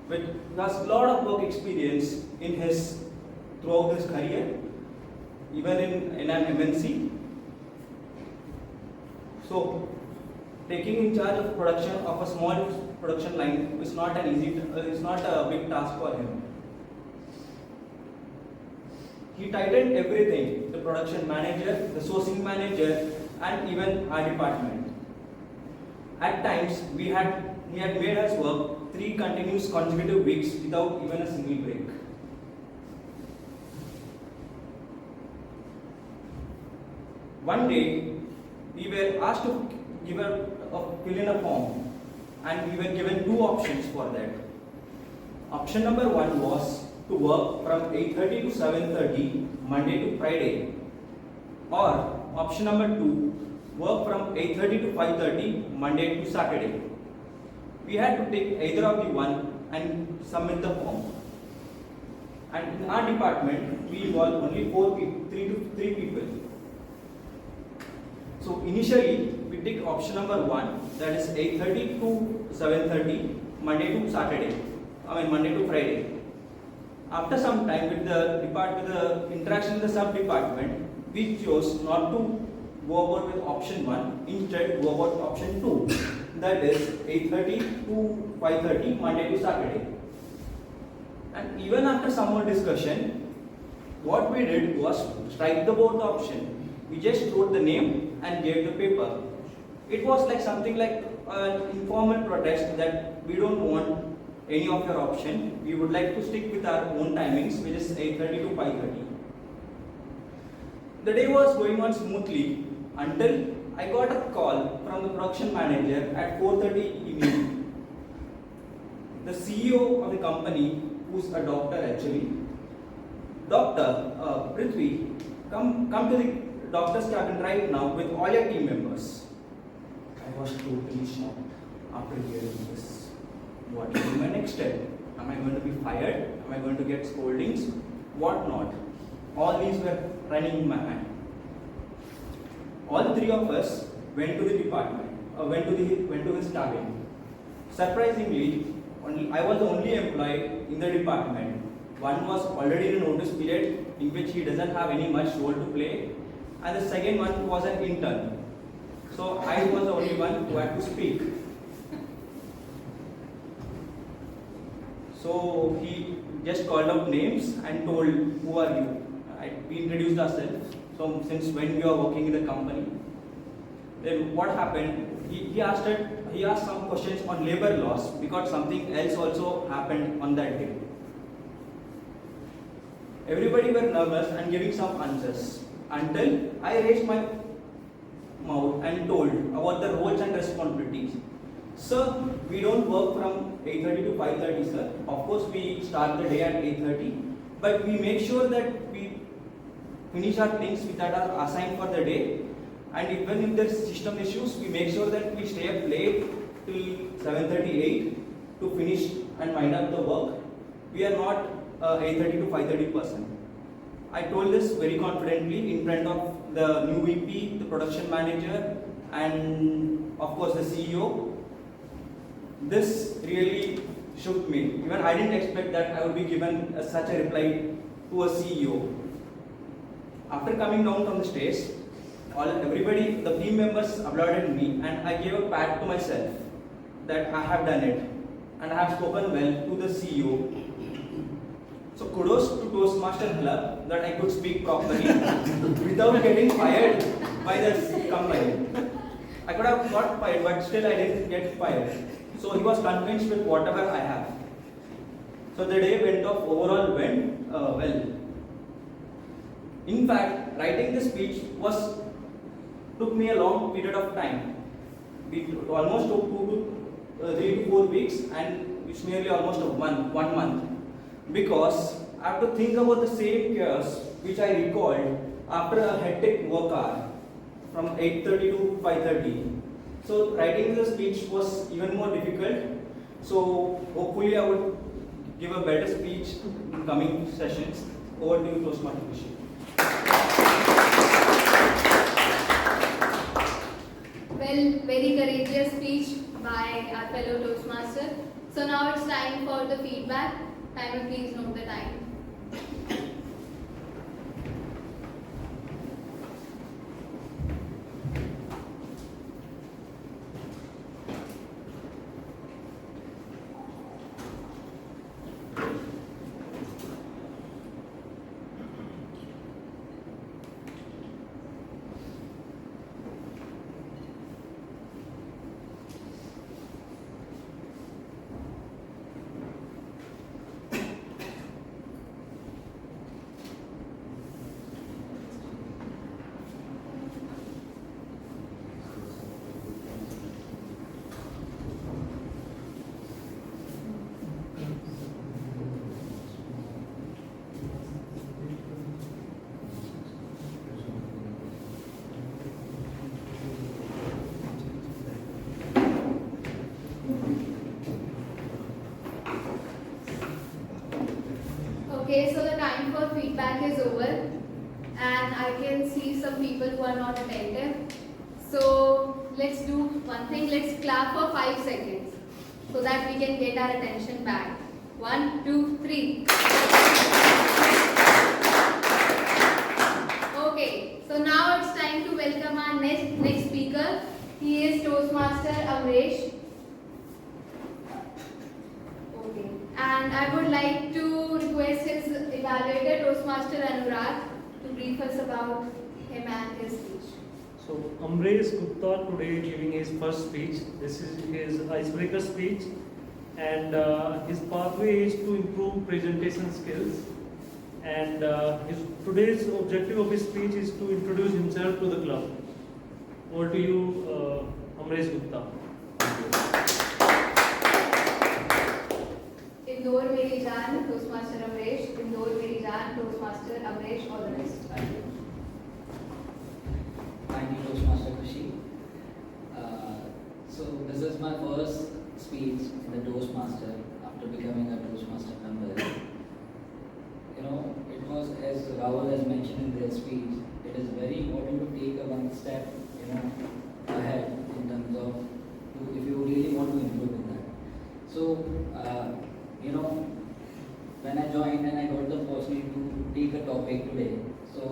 with has a lot of work experience throughout his career, even in an MNC. So, taking in charge of production of a small production line is not a big task for him. He tightened everything: the production manager, the sourcing manager, and even our department. At times, he had made us work 3 continuous consecutive weeks without even a single break. One day, we were asked to fill in a form, and we were given 2 options for that. Option number 1 was to work from 8:30 to 7:30 Monday to Friday, or option number 2, work from 8:30 to 5:30 Monday to Saturday. We had to take either of the one and submit the form. And in our department, we involve only 3 people. So initially, we take option number 1, that is 8:30 to 7:30 Monday to Monday to Friday. After some time with the interaction with the sub-department, we chose not to go about with option 1, instead go about option 2, that is 8:30 to 5:30 Monday to Saturday. And even after some more discussion, what we did was strike the both option. We just wrote the name and gave the paper. It was like something like an informal protest that we don't want any of your option. We would like to stick with our own timings, which is 8:30 to 5:30. The day was going on smoothly until I got a call from the production manager at 4:30 evening. The CEO of the company, who's a doctor actually, Dr. Prithvi, come to the doctor's cabin right now with all your team members. I was totally shocked after hearing this. What will be my next step? Am I going to be fired? Am I going to get scoldings? What not? All these were running in my mind. All 3 of us went to the department, went to his cabin. Surprisingly, I was the only employee in the department. One was already in a notice period in which he doesn't have any much role to play, and the second one was an intern. So I was the only one who had to speak. So he just called out names and told, "Who are you?" We introduced ourselves. So since when we are working in the company. Then what happened? He asked some questions on labor laws because something else also happened on that day. Everybody were nervous and giving some answers until I raised my mouth and told about the roles and responsibilities. Sir, we don't work from 8:30 to 5:30, sir. Of course, we start the day at 8:30, but we make sure that we finish our things that are assigned for the day. And even if there's system issues, we make sure that we stay up late till 7:38 to finish and wind up the work. We are not 8:30 to 5:30 person. I told this very confidently in front of the new VP, the production manager, and of course the CEO. This really shook me. Even I didn't expect that I would be given such a reply to a CEO. After coming down from the stage, everybody, the team members applauded me, and I gave a pat to myself that I have done it and I have spoken well to the CEO. So kudos to Toastmasters Club that I could speak properly without getting fired by this company. I could have got fired, but still I didn't get fired. So he was convinced with whatever I have. So the day went off, overall went well. In fact, writing the speech took me a long period of time. It almost took 3 to 4 weeks, and it's nearly almost 1 month. Because I have to think about the same chaos which I recalled after a hectic work hour from 8:30 to 5:30. So writing the speech was even more difficult. So hopefully I would give a better speech in coming sessions. Over to you, Toastmaster Kushi. Well, very courageous speech by our fellow Toastmaster. So now it's time for the feedback. Timer, please note the time. Okay, so the time for feedback is over, and I can see some people who are not attentive. So let's do one thing, let's clap for 5 seconds so that we can get our attention back. 1, 2, 3. Okay, so now it's time to welcome our next speaker. He is Toastmaster Amresh. Okay, and I would like to request his evaluator, Toastmaster Anurag, to brief us about him and his speech. So Amresh Gupta today giving his first speech. This is his icebreaker speech, and his pathway is to improve presentation skills. And today's objective of his speech is to introduce himself to the club. Over to you, Amresh Gupta. Indore Meri Jaan, Toastmaster Amresh. Indore Meri Jaan, Toastmaster Amresh. All the best. Thank you. Thank you, Toastmaster Kushi. So this is my first speech in the Toastmaster after becoming a Toastmaster member. You know, it was, as Rahul has mentioned in their speech, it is very important to take a one step, ahead in terms of if you really want to improve in that. So, when I joined and I got the opportunity to take a topic today, so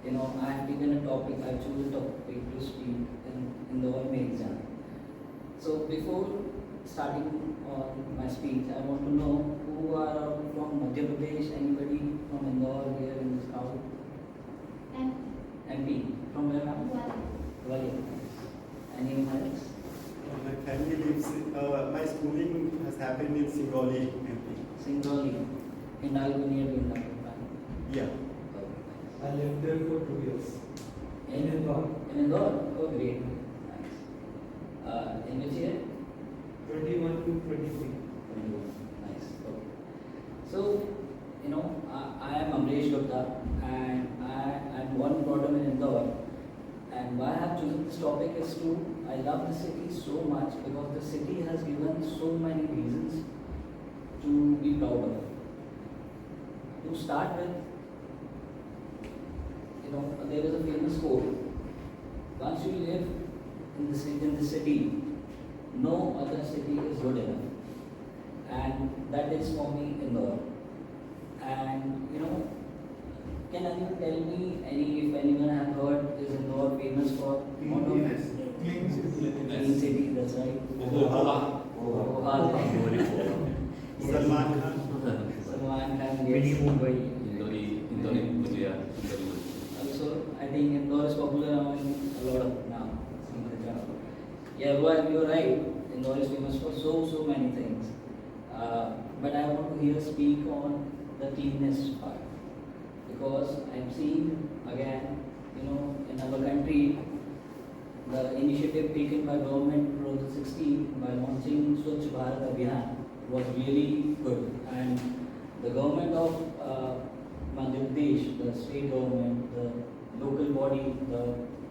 I have taken a topic, I chose a topic to speak in the one main exam. So before starting on my speech, I want to know who are from Madhya Pradesh, anybody from Indore here in this crowd? MP. From where, ma'am? Gwalior. Anyone else? My family lives, my schooling has happened in Singrauli, MP. Singrauli. In Nalguni or Yeah. I lived there for 2 years. In Indore? In Indore? Oh, great. Nice. In which year? 21 to 23. 21. Nice. Okay. So, I am Amresh Gupta and I am born in Indore. And why I have chosen this topic is I love the city so much because the city has given so many reasons to be proud of. To start with, there is a famous quote. Once you live in the city, no other city is good enough. And that is for me Indore. And can anyone tell me if anyone have heard is Indore famous for clean city, that's right. Salman Khan. Salman Khan, yes. Indore Bhujia. Also, I think Indore is popular among a lot of now. Yeah, well, you're right. Indore is famous for so many things. But I want to here speak on the cleanness part. Because I'm seeing again, in our country, the initiative taken by government in 2016 by launching Swachh Bharat Abhiyan was really good. And the government of Madhya Pradesh, the state government, the local body, the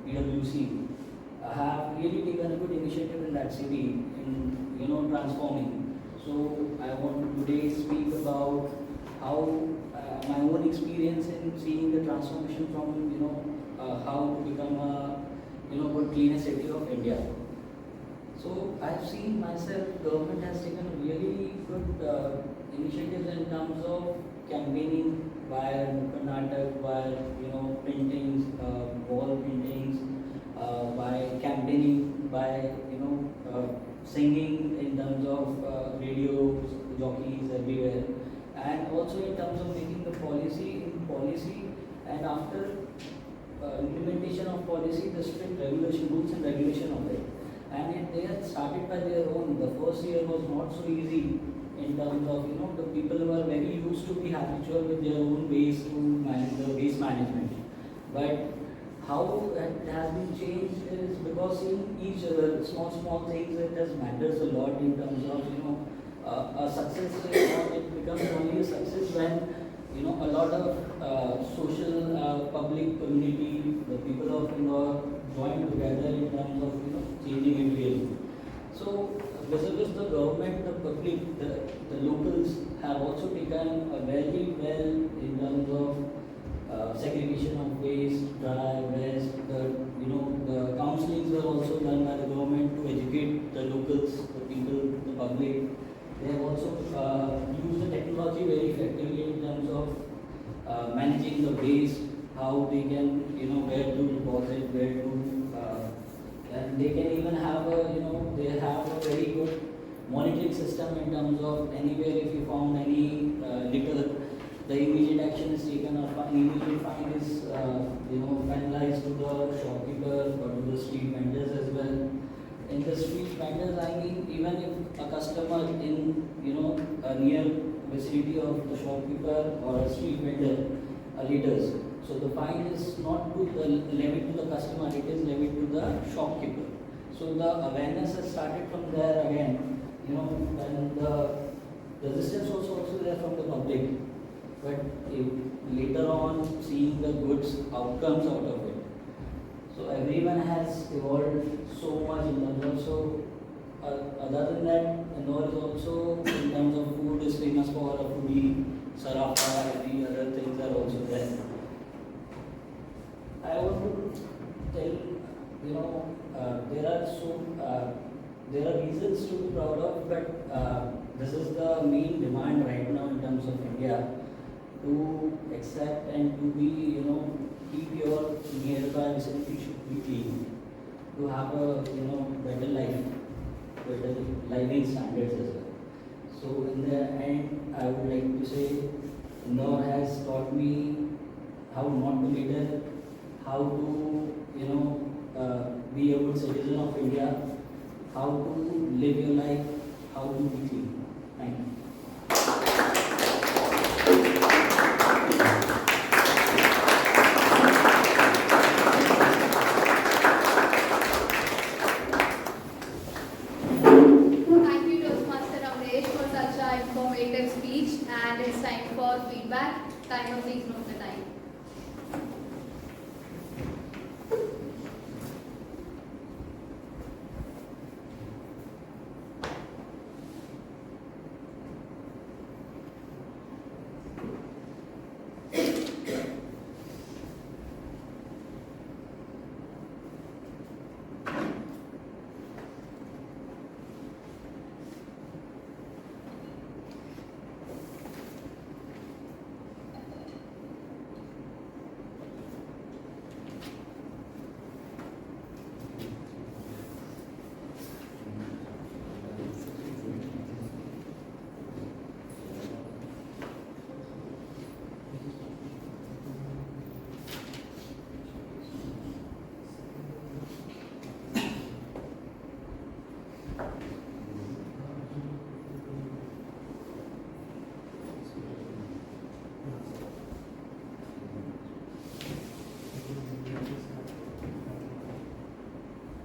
PWC, have really taken a good initiative in that city in transforming. So I want to today speak about how my own experience in seeing the transformation from how to become a good cleaner city of India. So I've seen myself, government has taken really good initiatives in terms of campaigning via Natak, via paintings, wall paintings, by campaigning, by singing in terms of radios, jockeys everywhere, and also in terms of making the policy, and after implementation of policy, the strict regulation, rules and regulation of it. And they had started by their own. The first year was not so easy in terms of the people were very used to be habitual with their own ways to manage the waste management. But how it has been changed is because in each small things it just matters a lot in terms of a success is not, it becomes only a success when a lot of social public community, the people of Indore join together in terms of changing it really. So vis-a-vis the government, the public, the locals have also taken a very well in terms of segregation of waste, dry, west. The counselings were also done by the government to educate the locals, the people, the public. They have also used the technology very effectively in terms of managing the waste, how they can, where to deposit, where to, and they can even have they have a very good monitoring system in terms of anywhere if you found any litter, the immediate action is taken, or immediate fine is penalized to the shopkeeper or to the street vendors as well. In the street vendors, I mean, even if a customer in a near vicinity of the shopkeeper or a street vendor litters, so the fine is not to the levied to the customer, it is levied to the shopkeeper. So the awareness has started from there again, and the resistance was also there from the public. But later on, seeing the good outcomes out of it. So everyone has evolved so much in terms of, so other than that, Indore is also in terms of food is famous for a foodie, sarafa, every other things are also there. I want to tell, there are reasons to be proud of, but this is the main demand right now in terms of India, to accept and to be, keep your nearby vicinity should be clean, to have a, better life, better living standards as well. So in the end, I would like to say, Indore has taught me how not to litter, how to, be a good citizen of India, how to live your life, how to be clean. Thank you. Thank you, Toastmaster Ramesh, for such an informative speech. And it's time for feedback. Timer, please note the time.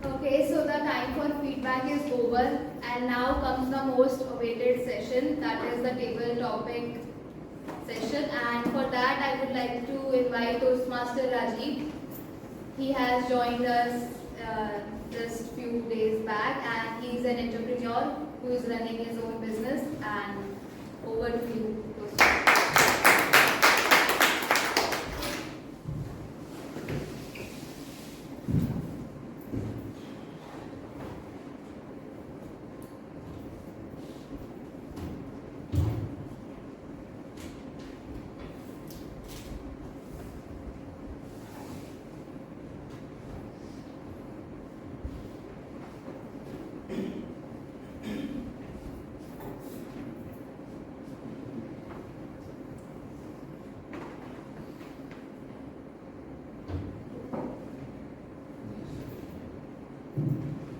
Okay, so the time for feedback is over, and now comes the most awaited session, that is the table topic session. And for that, I would like to invite Toastmaster Rajiv. He has joined us just few days back, and he's an entrepreneur who is running his own business. And over to you,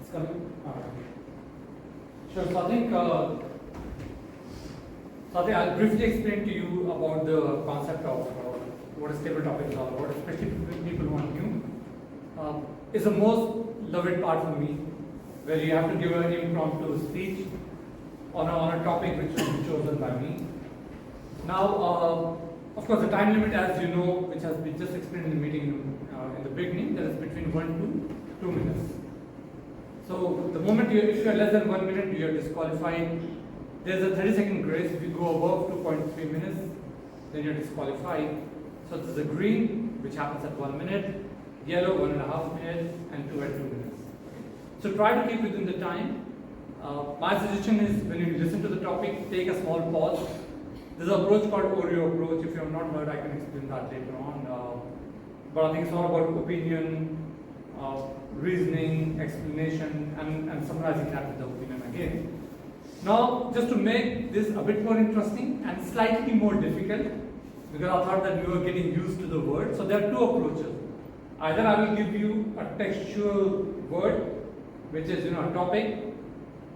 It's coming. Sure. So I think I'll briefly explain to you about the concept of what a stable topic is all about, especially for people who are new. It's the most loved part for me, where you have to give an impromptu speech on a topic which will be chosen by me. Now, of course, the time limit, as you know, which has been just explained in the meeting in the beginning, that is between 1 to 2 minutes. So the moment if you are less than 1 minute, you are disqualified. There's a 30-second grace. If you go above 2.3 minutes, then you're disqualified. So this is a green, which happens at 1 minute, yellow 1.5 minutes, and 2 at 2 minutes. So try to keep within the time. My suggestion is when you listen to the topic, take a small pause. There's an approach called Oreo approach. If you have not heard, I can explain that later on. But I think it's all about opinion, reasoning, explanation, and summarizing that with the opinion again. Now, just to make this a bit more interesting and slightly more difficult, because I thought that we were getting used to the word, so there are two approaches. Either I will give you a textual word, which is a topic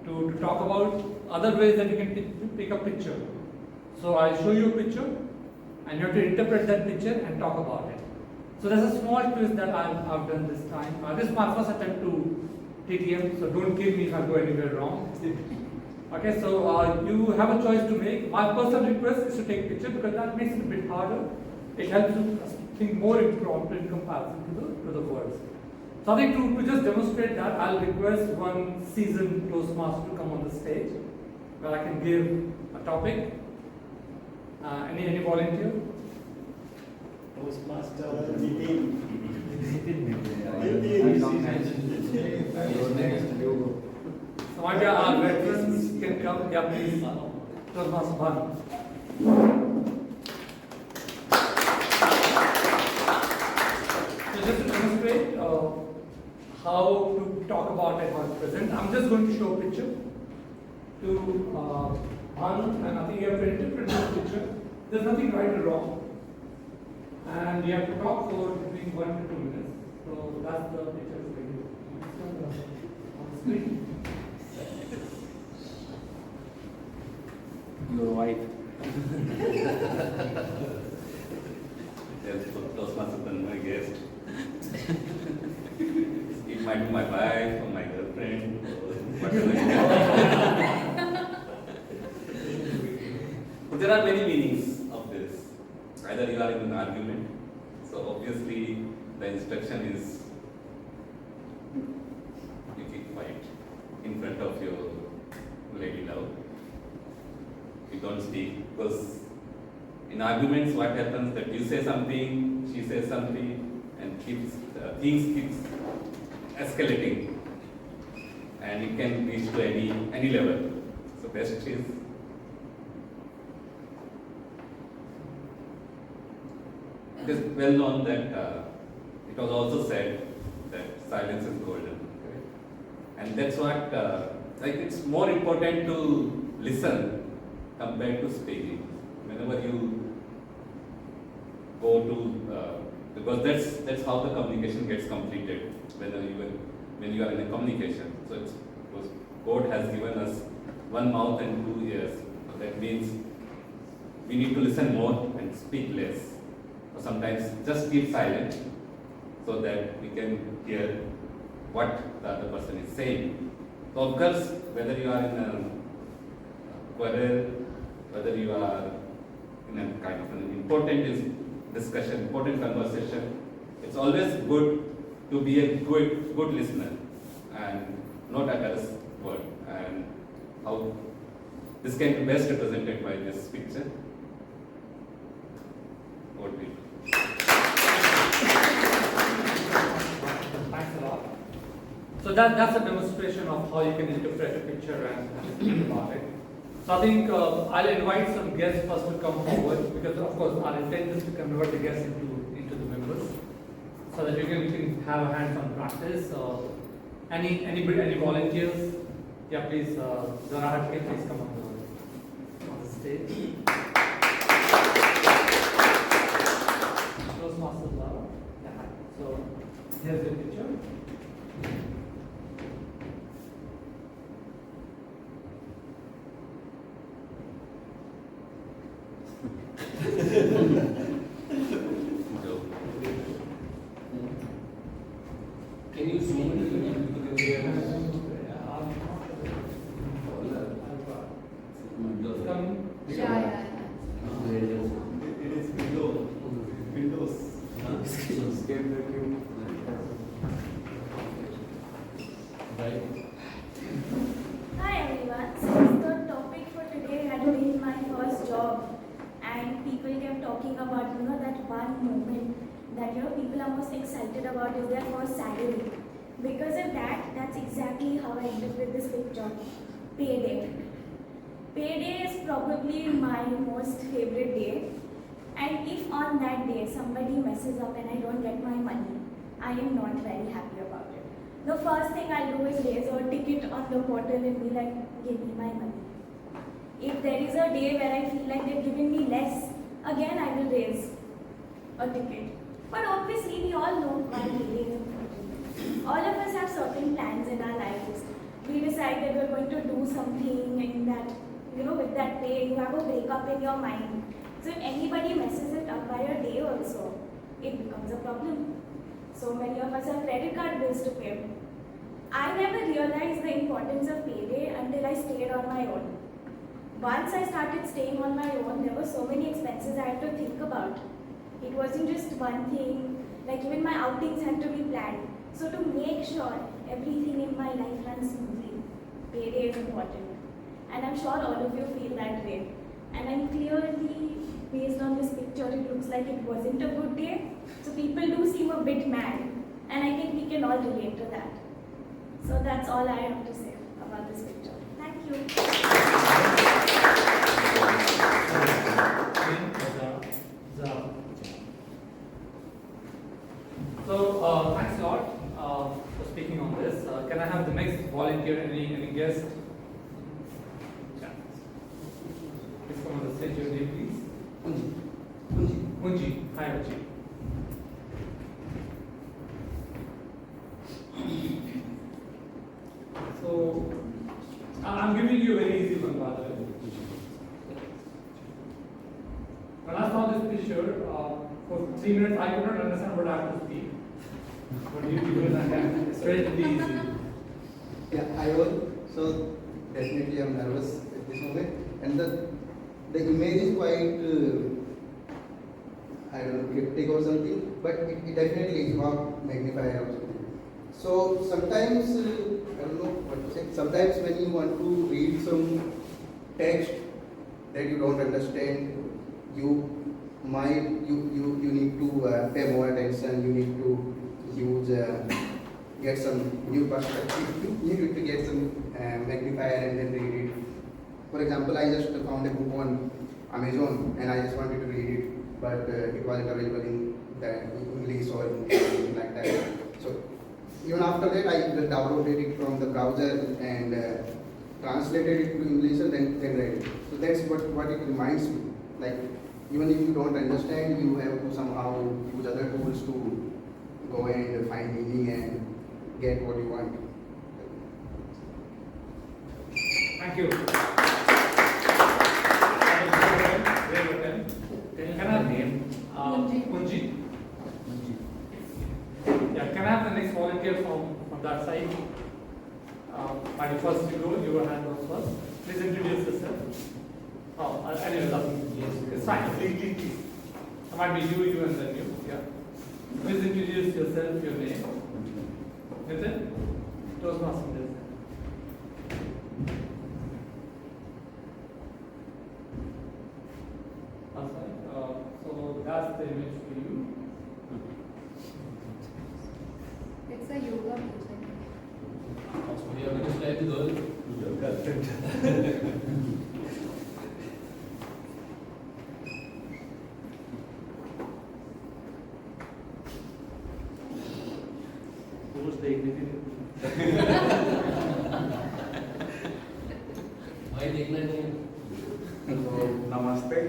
to talk about. Other ways that you can take a picture. So I show you a picture, and you have to interpret that picture and talk about it. So there's a small twist that I've done this time. This is my first attempt to TTM, so don't kill me if I go anywhere wrong. Okay, so you have a choice to make. My personal request is to take a picture because that makes it a bit harder. It helps you think more impromptu in comparison to the words. So I think to just demonstrate that, I'll request one seasoned Toastmaster to come on the stage, where I can give a topic. Any volunteer? Toastmaster Some of our veterans can come. Yeah, please. Toastmaster Bhan. So just to demonstrate how to talk about it while present, I'm just going to show a picture to Bhan, and I think you have to interpret this picture. There's nothing right or wrong. And you have to talk for between 1 to 2 minutes. So that's the picture on the screen. Your wife. Yes, Toastmaster than my guest. It might be my wife or my girlfriend. But there are many meanings of this. Either you are in an argument, so obviously the instruction is you keep quiet in front of your lady love. You don't speak, because in arguments what happens that you say something, she says something, and things keeps escalating, and it can reach to any level. So best is it is well known that it was also said that silence is golden, and that's what like it's more important to listen compared to speaking. Whenever you go to because that's how the communication gets completed. When you are in a communication, so it's because God has given us one mouth and 2 ears. So that means we need to listen more and speak less. Or sometimes just keep silent so that we can hear what the other person is saying. So of course, whether you are in a quarrel, whether you are in a kind of an important discussion, important conversation, it's always good to be a good listener and not a curse word, and how this can be best represented by this picture. What will Thanks a lot. So that's a demonstration of how you can interpret a picture and think about it. So I think I'll invite some guests first to come forward, because of course our intent is to convert the guests into the members, so that we can have a hands-on practice. Any volunteers? Yeah, please, Zara Hatke, please come on the stage. Toastmasters Zara. Yeah. So here's the picture. Can you zoom in? It is Windows. Hi everyone. Since the topic for today had been my first job, and people kept talking about that one moment that people are most excited about is their first salary. Because of that, that's exactly how I ended with this picture. Payday. Payday is probably my most favorite day. And if on that day somebody messes up and I don't get my money, I am not very happy about it. The first thing I'll do is raise a ticket on the portal and be like, give me my money. If there is a day where I feel like they've given me less, again I will raise a ticket. But obviously we all know why payday is important. All of us have certain plans in our lives. We decide that we're going to do something and that, with that pay, you have a breakup in your mind. So if anybody messes it up by a day also, it becomes a problem. So many of us have credit card bills to pay. I never realized the importance of payday until I stayed on my own. Once I started staying on my own, there were so many expenses I had to think about. It wasn't just one thing, like even my outings had to be planned. So to make sure everything in my life runs smoothly, payday is important. And I'm sure all of you feel that way. And I'm clearly, based on this picture, it looks like it wasn't a good day. So people do seem a bit mad. And I think we can all relate to that. So that's all I have to say about this picture. Thank you. So thanks a lot for speaking on this. Can I have the next volunteer? Any guest? Yeah. Please come on the stage. Your name, please. Unji. Hi, Unji. So I'm giving you a very easy one, by the way. When I saw this picture, for 3 minutes I could not understand what I have to speak. But you will understand. It's relatively easy. Yeah, I was. So definitely I'm nervous at this moment. And the image is quite, I don't know, cryptic or something. But it definitely is not magnifier or something. So sometimes, I don't know what to say. Sometimes when you want to read some text that you don't understand, you need to pay more attention. You need to get some new perspective. You need to get some magnifier and then read it. For example, I just found a book on Amazon and I just wanted to read it, but it wasn't available in English or in anything like that. So even after that, I downloaded it from the browser and translated it to English and then read it. So that's what it reminds me. Like, even if you don't understand, you have to somehow use other tools to go and find meaning and get what you want. Thank you. Can I have name? Unji. Yeah, can I have the next volunteer from that side? By the first to go, your hand goes first. Please introduce yourself. Anyway, yes, it's fine. Please. It might be you, and then you. Yeah. Please introduce yourself, your name. Nitin? Toastmasters. So that's the image for you. It's a yoga pose. So you are going to slide the girl. Your girlfriend. Who's the ignited? Why the ignited? So, namaste.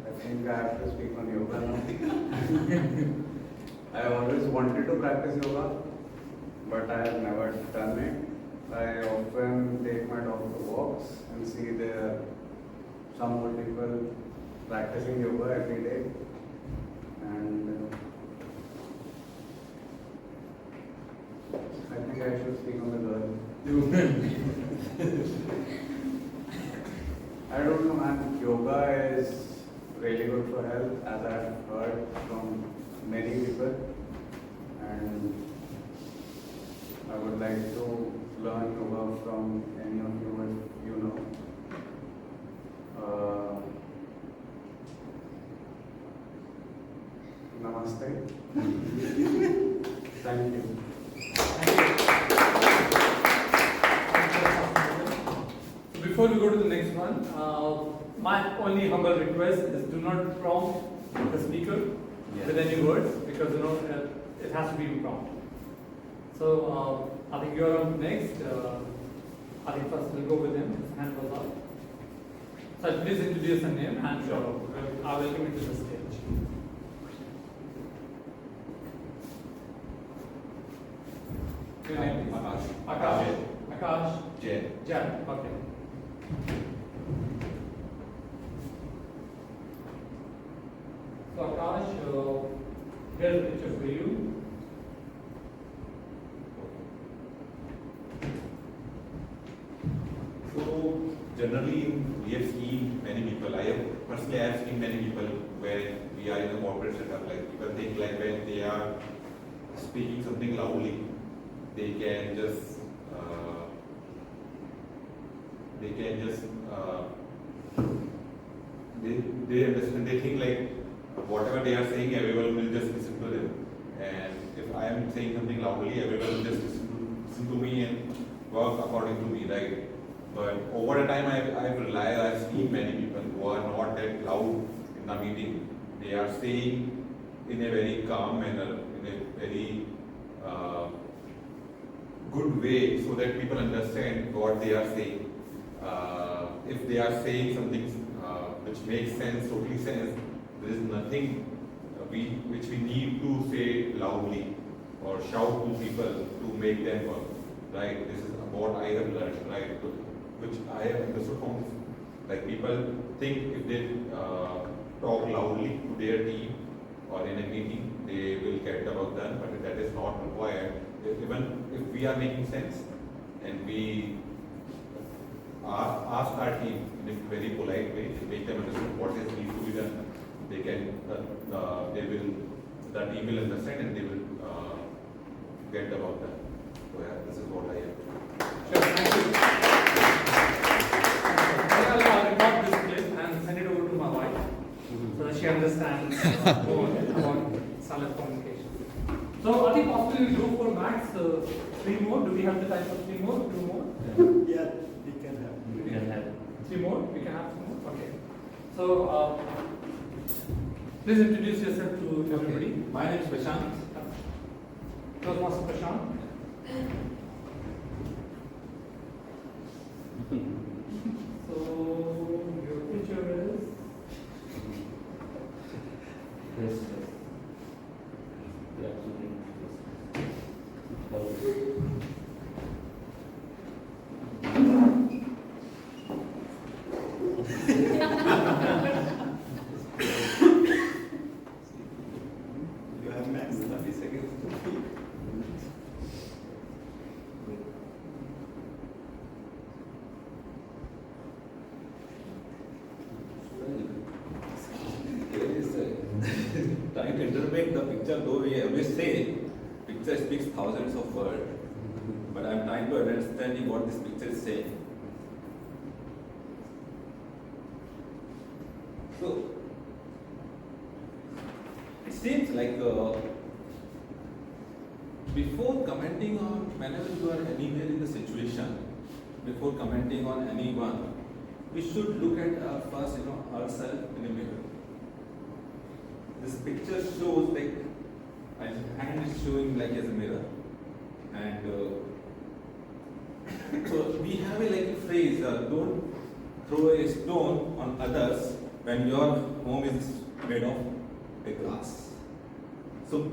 I think I have to speak on yoga now. I always wanted to practice yoga, but I have never done it. I often take my dog to walks and see there some more people practicing yoga every day. And I think I should speak on the girl. I don't know, man. Yoga is really good for health, as I've heard from many people. And I would like to learn yoga from any of you if you know. Namaste. Thank you. Before we go to the next one, my only humble request is do not prompt the speaker with any words, because it has to be prompt. So I think you're on next. I think first we'll go with him. His hand was up. So please introduce your name and I will come into the stage. Your name is Akash. Akash. Akash. Jen. Jen. Okay. So Akash, here's a picture for you. So generally we have seen many people. I have seen many people where we are in a corporate setup. Like people think like when they are speaking something loudly, they can just they understand. They think like whatever they are saying, everyone will just listen to them. And if I am saying something loudly, everyone will just listen to me and work according to me, right? But over the time, I've realized I've seen many people who are not that loud in a meeting. They are saying in a very calm manner, in a very good way, so that people understand what they are saying. If they are saying something which makes sense, totally sense, there is nothing which we need to say loudly or shout to people to make them work, right? This is what I have learned, right? Which I have understood from this. Like people think if they talk loudly to their team or in a meeting, they will get the work done, but that is not required. Even if we are making sense and we ask our team in a very polite way to make them understand what is needs to be done, the team will understand and they will get the work done. So yeah, this is what I have. Sure, thank you. I'll record this clip and send it over to my wife so that she understands more about silent communication. So I think possibly we go for max 3 more. Do we have the time for 3 more? 2 more? Yeah, we can have. We can have 3 more. We can have 3 more. Okay. So please introduce yourself to everybody. My name is Prashant. Toastmaster Prashant. So your picture is Yes. You have max 30 seconds to speak. interpret the picture, though we always say picture speaks thousands of words, but I'm trying to understand what this picture is saying. So it seems like before commenting on, whenever you are anywhere in the situation, before commenting on anyone, we should look at first, ourselves in a mirror. This picture shows like my hand is showing like as a mirror, and so we have a phrase: don't throw a stone on others when your home is made of a glass. So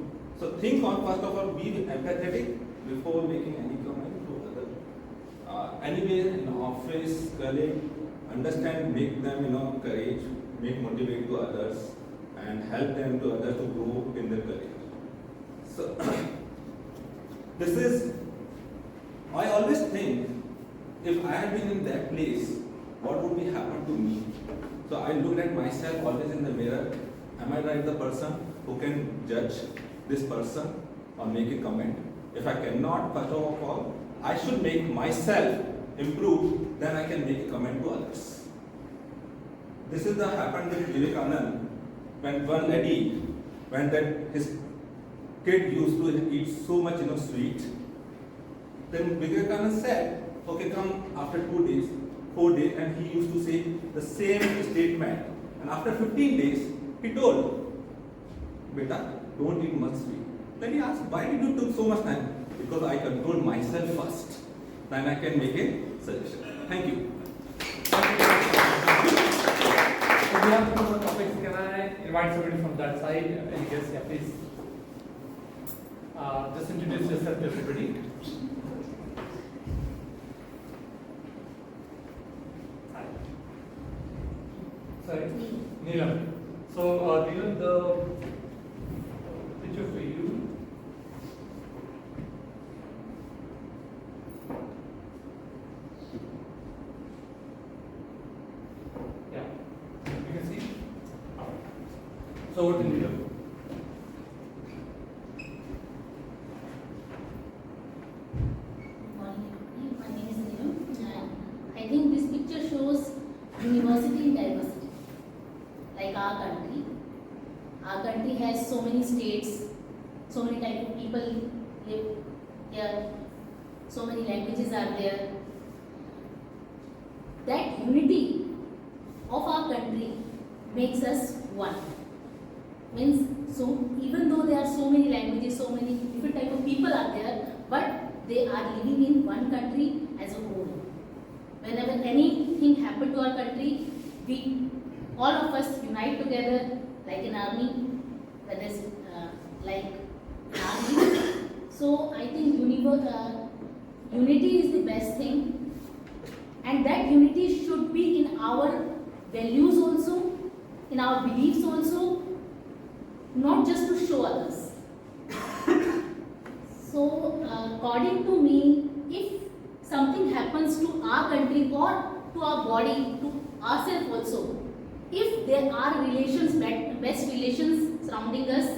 think on, first of all, be empathetic before making any comment to other. Anywhere in office, colleague, understand, make them courage, make motivate to others, and help them to others to grow in their career. So this is, I always think, if I had been in that place, what would be happen to me? So I looked at myself always in the mirror. Am I the person who can judge this person or make a comment? If I cannot, first of all, I should make myself improve, then I can make a comment to others. This is the happened with Vivekanand, when one lady, when that his kid used to eat so much sweet, then Vivekanand said, okay, come after 2 days, 4 days, and he used to say the same statement. And after 15 days, he told, Beta, don't eat much sweet. Then he asked, why did you took so much time? Because I controlled myself first. Then I can make a suggestion. Thank you. So we have two more topics. Can I invite somebody from that side? Any guests? Yeah, please. Just introduce yourself to everybody. Hi. Sorry? Neelam. So, Neelam, the picture for you. Yeah. You can see? So, what do you do? My name is Millennium. I think this picture shows university in diversity. Like our country. Our country has so many states, so many types of people live here, so many languages are there. That unity of our country makes us one. Means, so even though there are so many languages, so many different type of people are there, but they are living in one country as a whole. Whenever anything happen to our country, we all of us unite together, like in army, whether it's like in army. So I think unity is the best thing, and that unity should be in our values also, in our beliefs also, not just to show others. So according to me, if something happens to our country or to our body, to ourselves also, if there are relations, best relations surrounding us,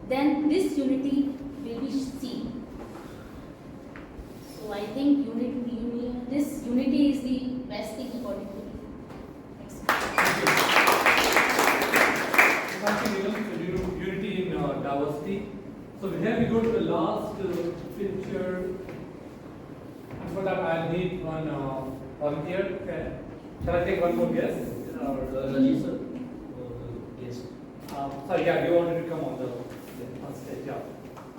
then this unity will be seen. So I think this unity is the best thing according to me. Thank you, Neelam. So, unity in diversity. So here we go to the last picture. And for that, I'll need one volunteer. Okay. Shall I take one more guest? Rajiv sir, yes. Sorry, yeah, you wanted to come on stage, yeah.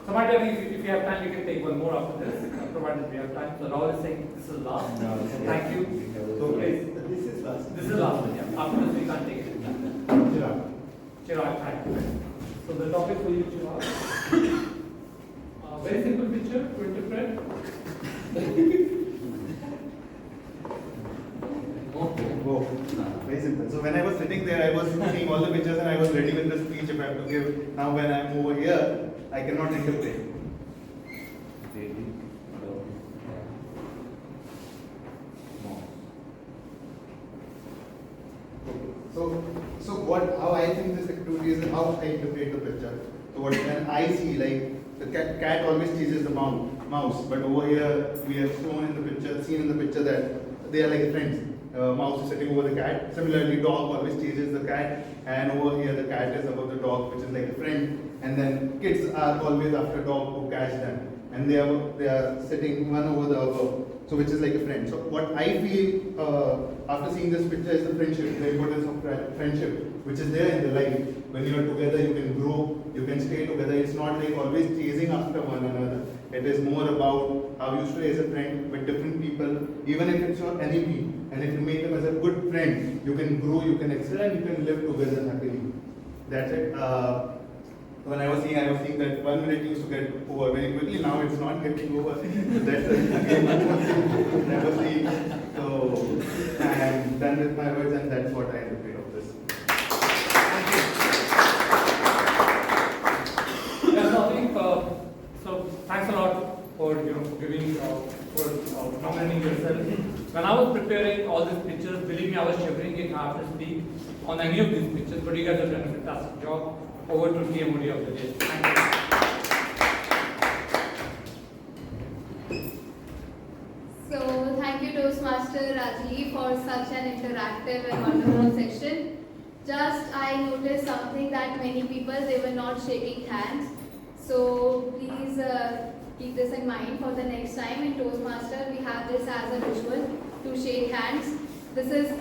So, my dear, if you have time, you can take one more after this, provided we have time. So, Rahul is saying this is last. No, thank you. So, please. this is last. This is last one, yeah. After this, we can't take it. Chirag. Chirag, thank you. So, the topic for you, Chirag. Very simple picture to interpret. Oh, very simple. So when I was sitting there, I was seeing all the pictures and I was ready with the speech if I have to give. Now when I'm over here, I cannot interpret. So how I think this activity is, how I interpret the picture. So what when I see, like the cat always chases the mouse, but over here we have seen in the picture that they are like friends. Mouse is sitting over the cat. Similarly, dog always chases the cat, and over here the cat is above the dog, which is like a friend. And then kids are always after dog to catch them, and they are sitting one over the other, so which is like a friend. So what I feel after seeing this picture is the friendship, the importance of friendship, which is there in the life. When you are together, you can grow, you can stay together. It's not like always chasing after one another. It is more about how you stay as a friend with different people, even if it's your enemy. And if you make them as a good friend, you can grow, you can excel, and you can live together happily. That's it. When I was seeing that 1 minute used to get over very quickly. Now it's not getting over. So that's again one more thing I was seeing. So I'm done with my words, and that's what I interpret of this. Yes, I think so. Thanks a lot for giving for nominating yourself. When I was preparing all these pictures, believe me, I was shivering if I have to speak on any of these pictures. But you guys have done a fantastic job. Over to TMOD of the day. Thank you. So thank you Toastmaster Rajiv for such an interactive and wonderful session. Just I noticed something that many people, they were not shaking hands. So please keep this in mind for the next time in Toastmaster. We have this as a ritual to shake hands. This is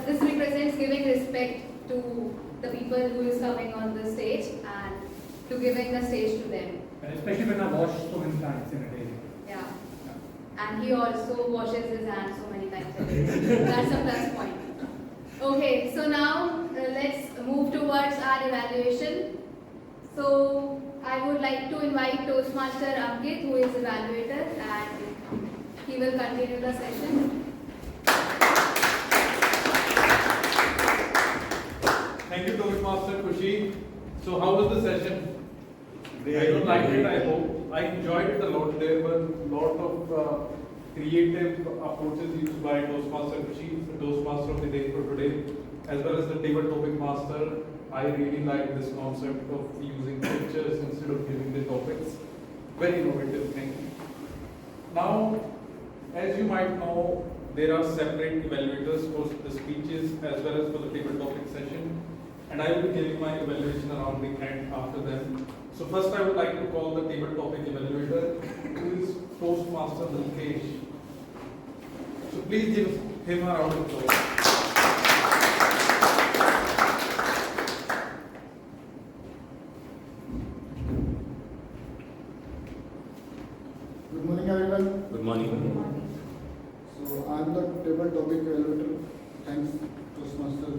this represents giving respect to the people who is coming on the stage and to giving the stage to them. And especially when I wash so many times in a day. Yeah. And he also washes his hands so many times a day. That's a plus point. Okay, so now let's move towards our evaluation. So I would like to invite Toastmaster Ankit, who is evaluator, and he will continue the session. Thank you, Toastmaster Khushi. So how was the session? I don't like it, I hope. I enjoyed it a lot. There were a lot of creative approaches used by Toastmaster Khushi, the Toastmaster of the day for today, as well as the table topic master. I really like this concept of using pictures instead of giving the topics. Very innovative thing. Now, as you might know, there are separate evaluators for the speeches as well as for the table topic session. And I will be giving my evaluation around the end after them. So first I would like to call the table topic evaluator, who is Toastmaster Mukesh. So please give him a round of applause. Good morning, everyone. Good morning. So I'm the table topic evaluator. Thanks, Toastmaster.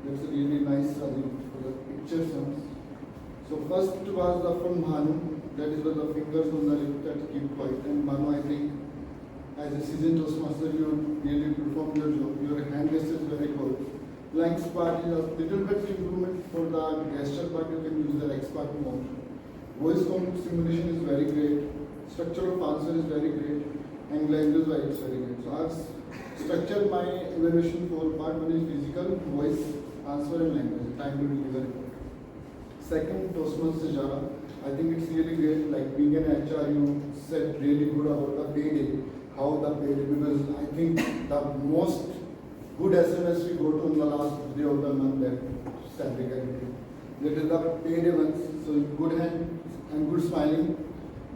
That's really nice, Rajiv, for the pictures. So first was the from Bhanu. That is with the fingers on the lip that keep quiet. And Bhanu, I think, as a seasoned Toastmaster, you really performed your job. Your hand gesture is very good. Blanks part is a little bit improvement for the gesture part. You can use the legs part more. Voice simulation is very great. Structure of answer is very great. And language wise, it's very great. So I've structured my evaluation for part one is physical, voice, answer and language, time to deliver report. Second, Toastmasters Jara. I think it's really great, like being an HR, you said really good about the payday, how the payday, because I think the most good SMS we got on the last day of the month that salary guarantee. That is the payday ones, so good hand and good smiling.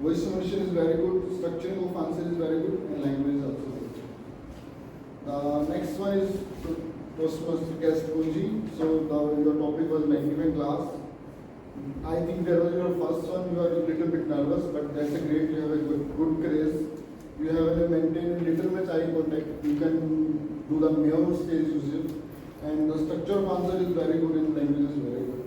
Voice simulation is very good, structuring of answer is very good, and language is also good. The next one is Toastmaster guest Punji. So your topic was magnifying glass. I think that was your first one. You are a little bit nervous, but that's a great. You have a good grace. You have maintained a little much eye contact. You can do the mirror stage usage, and the structure of answer is very good and language is very good.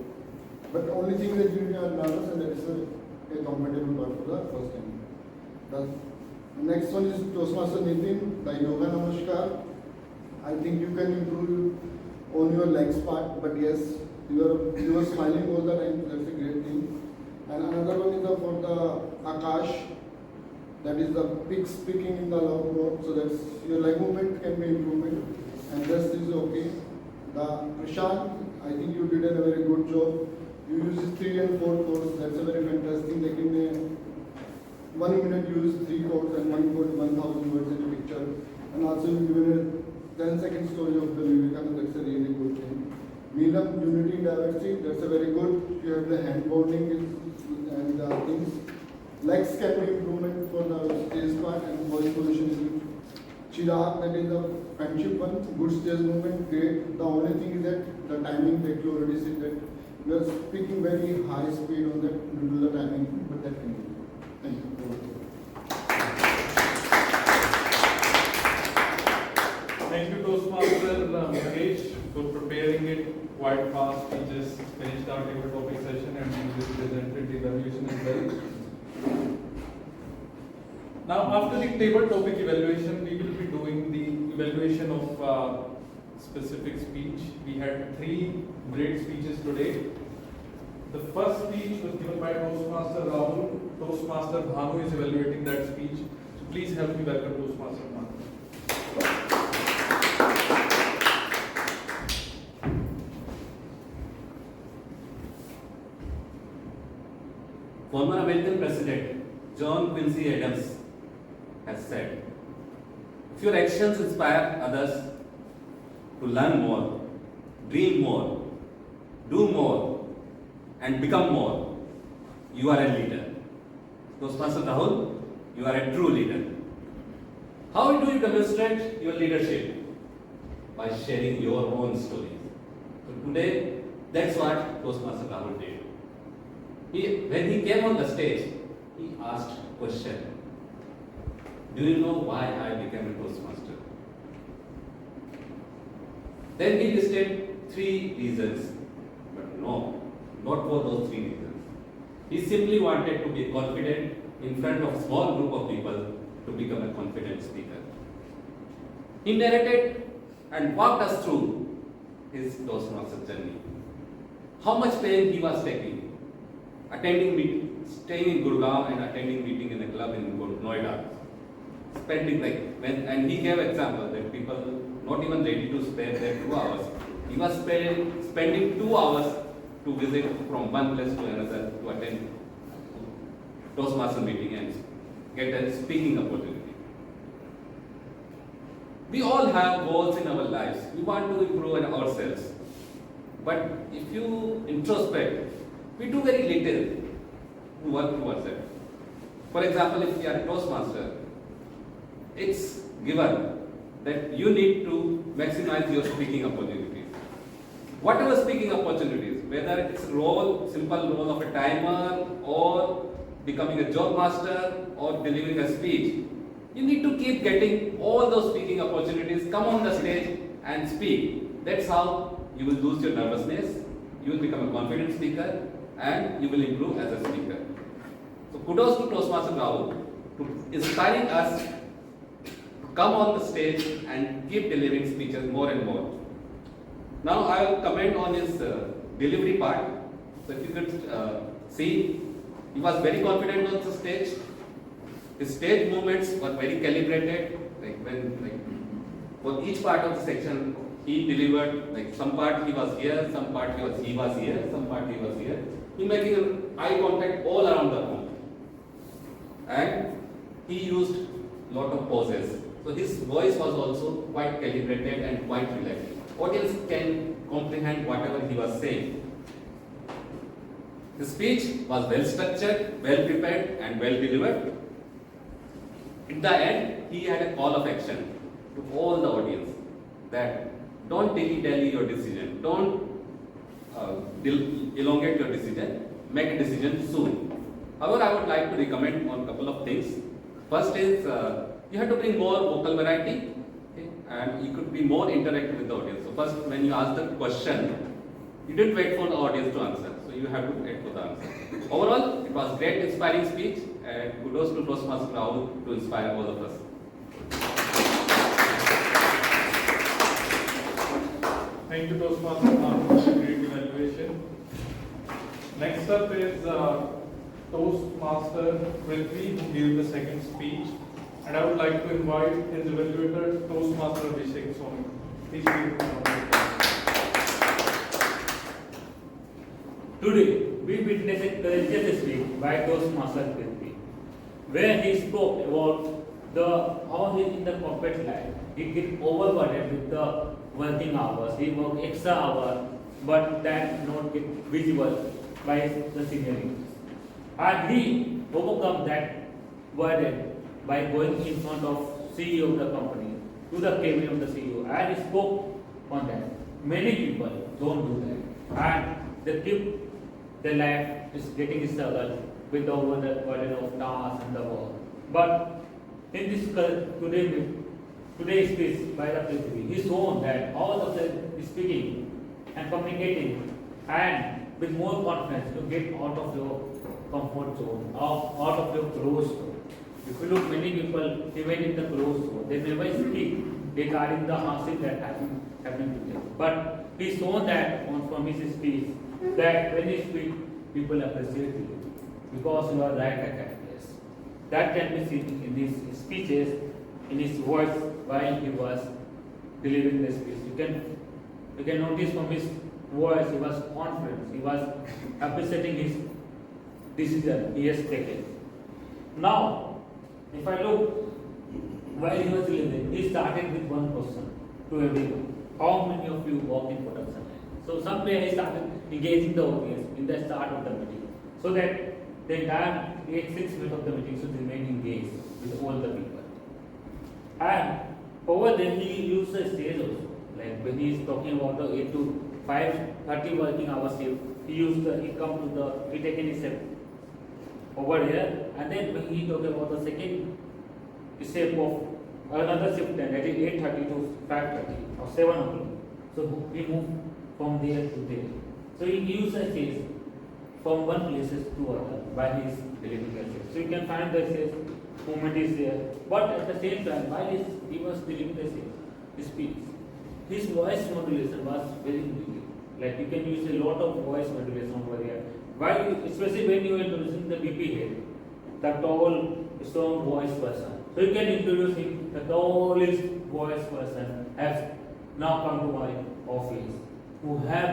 But the only thing that you are nervous, and that is a comfortable part for the first time. The next one is Toastmaster Nitin, the Yoga Namaskar. I think you can improve on your legs part, but yes, you are smiling all the time. That's a great thing. And another one is for the Akash. That is the pig speaking in the loud mode. So that's your leg movement can be improvement, and rest is okay. The Prashant, I think you did a very good job. You use 3 and 4 quotes, that's a very fantastic. Like in 1 minute you use 3 quotes and 1 quote 1000 words in a picture. And also you given a 10-second story of the Vivekananda, that's a really good thing. Millennium, unity in diversity, that's a very good. You have the hand bonding and things. Legs can be improvement for the stage part and body position is good. Chirag, that is the friendship one, good stage movement, great. The only thing is that the timing that you already said that we are speaking very high speed on that due to the timing, but that can be. Thank you. Thank you, Toastmaster Mukesh, for preparing it quite fast. We just finished our table topic session and we just presented the evaluation as well. Now, after the table topic evaluation, we will be doing the evaluation of specific speech. We had 3 great speeches today. The first speech was given by Toastmaster Rahul. Toastmaster Bhanu is evaluating that speech. So please help me welcome Toastmaster Bhanu. Former American President John Quincy Adams has said, if your actions inspire others to learn more, dream more, do more, and become more, you are a leader. Toastmaster Rahul, you are a true leader. How do you demonstrate your leadership? By sharing your own stories. So today, that's what Toastmaster Rahul did. When he came on the stage, he asked a question. Do you know why I became a Toastmaster? Then he listed 3 reasons, but no, not for those 3 reasons. He simply wanted to be confident in front of a small group of people to become a confident speaker. He narrated and walked us through his Toastmaster journey. How much pain he was taking, attending meeting, staying in Gurgaon and attending meeting in a club in Noida. Spending and he gave example that people not even ready to spare their 2 hours. He was spending 2 hours to visit from one place to another to attend Toastmaster meeting and get a speaking opportunity. We all have goals in our lives. We want to improve ourselves. But if you introspect, we do very little to work towards it. For example, if you are a Toastmaster, it's given that you need to maximize your speaking opportunities. Whatever speaking opportunities, whether it's a simple role of a timer or becoming a job master or delivering a speech, you need to keep getting all those speaking opportunities, come on the stage and speak. That's how you will lose your nervousness, you will become a confident speaker and you will improve as a speaker. So kudos to Toastmaster Rahul to inspiring us to come on the stage and keep delivering speeches more and more. Now I will comment on his delivery part. So if you could see, he was very confident on the stage. His stage movements were very calibrated. For each part of the section, he delivered. Some part he was here, some part he was here, some part he was here. He making eye contact all around the room, and he used lot of pauses. So his voice was also quite calibrated and quite relaxed. Audience can comprehend whatever he was saying. His speech was well structured, well prepared, and well delivered. In the end, he had a call of action to all the audience that don't dilly-dally your decision, don't elongate your decision, make a decision soon. However, I would like to recommend on a couple of things. First is you have to bring more vocal variety, okay? And you could be more interactive with the audience. So first, when you ask the question, you didn't wait for the audience to answer. So you have to wait for the answer. Overall, it was great, inspiring speech, and kudos to Toastmaster Rahul to inspire all of us. Thank you, Toastmaster Rahul, for a great evaluation. Next up is Toastmaster Prithvi, who gave the second speech. And I would like to invite his evaluator, Toastmaster Abhishek Soni. Please give him a round of applause. Today, we witnessed a courageous speech by Toastmasters Prithvi, where he spoke about how he in the corporate life he get overburdened with the working hours. He work extra hours, but that not get visible by the senior leaders. And he overcome that burden by going in front of CEO of the company, to the cabinet of the CEO, and he spoke on that. Many people don't do that, and they keep their life is getting struggled with the burden of tasks and the work. But in this today's speech by the Prithvi, he shown that all of the speaking and communicating and with more confidence to get out of your comfort zone, out of your closed zone. If you look, many people, even in the closed zone, they never speak regarding the hardship that happening to them. But he shown that from his speech that when you speak, people appreciate you because you are right at that place. That can be seen in his speeches, in his voice while he was delivering the speech. You can notice from his voice, he was confident, he was appreciating his decision he has taken. Now, if I look while he was delivering, he started with one question to everyone: how many of you work in production line? So somewhere he started engaging the audience in the start of the meeting, so that the entire 6 minutes of the meeting should remain engaged with all the people. And over there he used the stage also. Like when he is talking about the 8 to 5:30 working hour shift, he taken his step over here, and then when he talked about the second step of another shift time, that is 8:30 to 5:30 or 7 o'clock. So we move from there to there. So he used the stage from one places to other by his delivering the stage. So you can find the stage movement is there, but at the same time, while he was delivering the stage, his speech, his voice modulation was very unique. Like you can use a lot of voice modulation over here. While especially when you are introducing the BP head, the tall, strong voice person. So you can introduce him, the tallest voice person has now come to my office, who have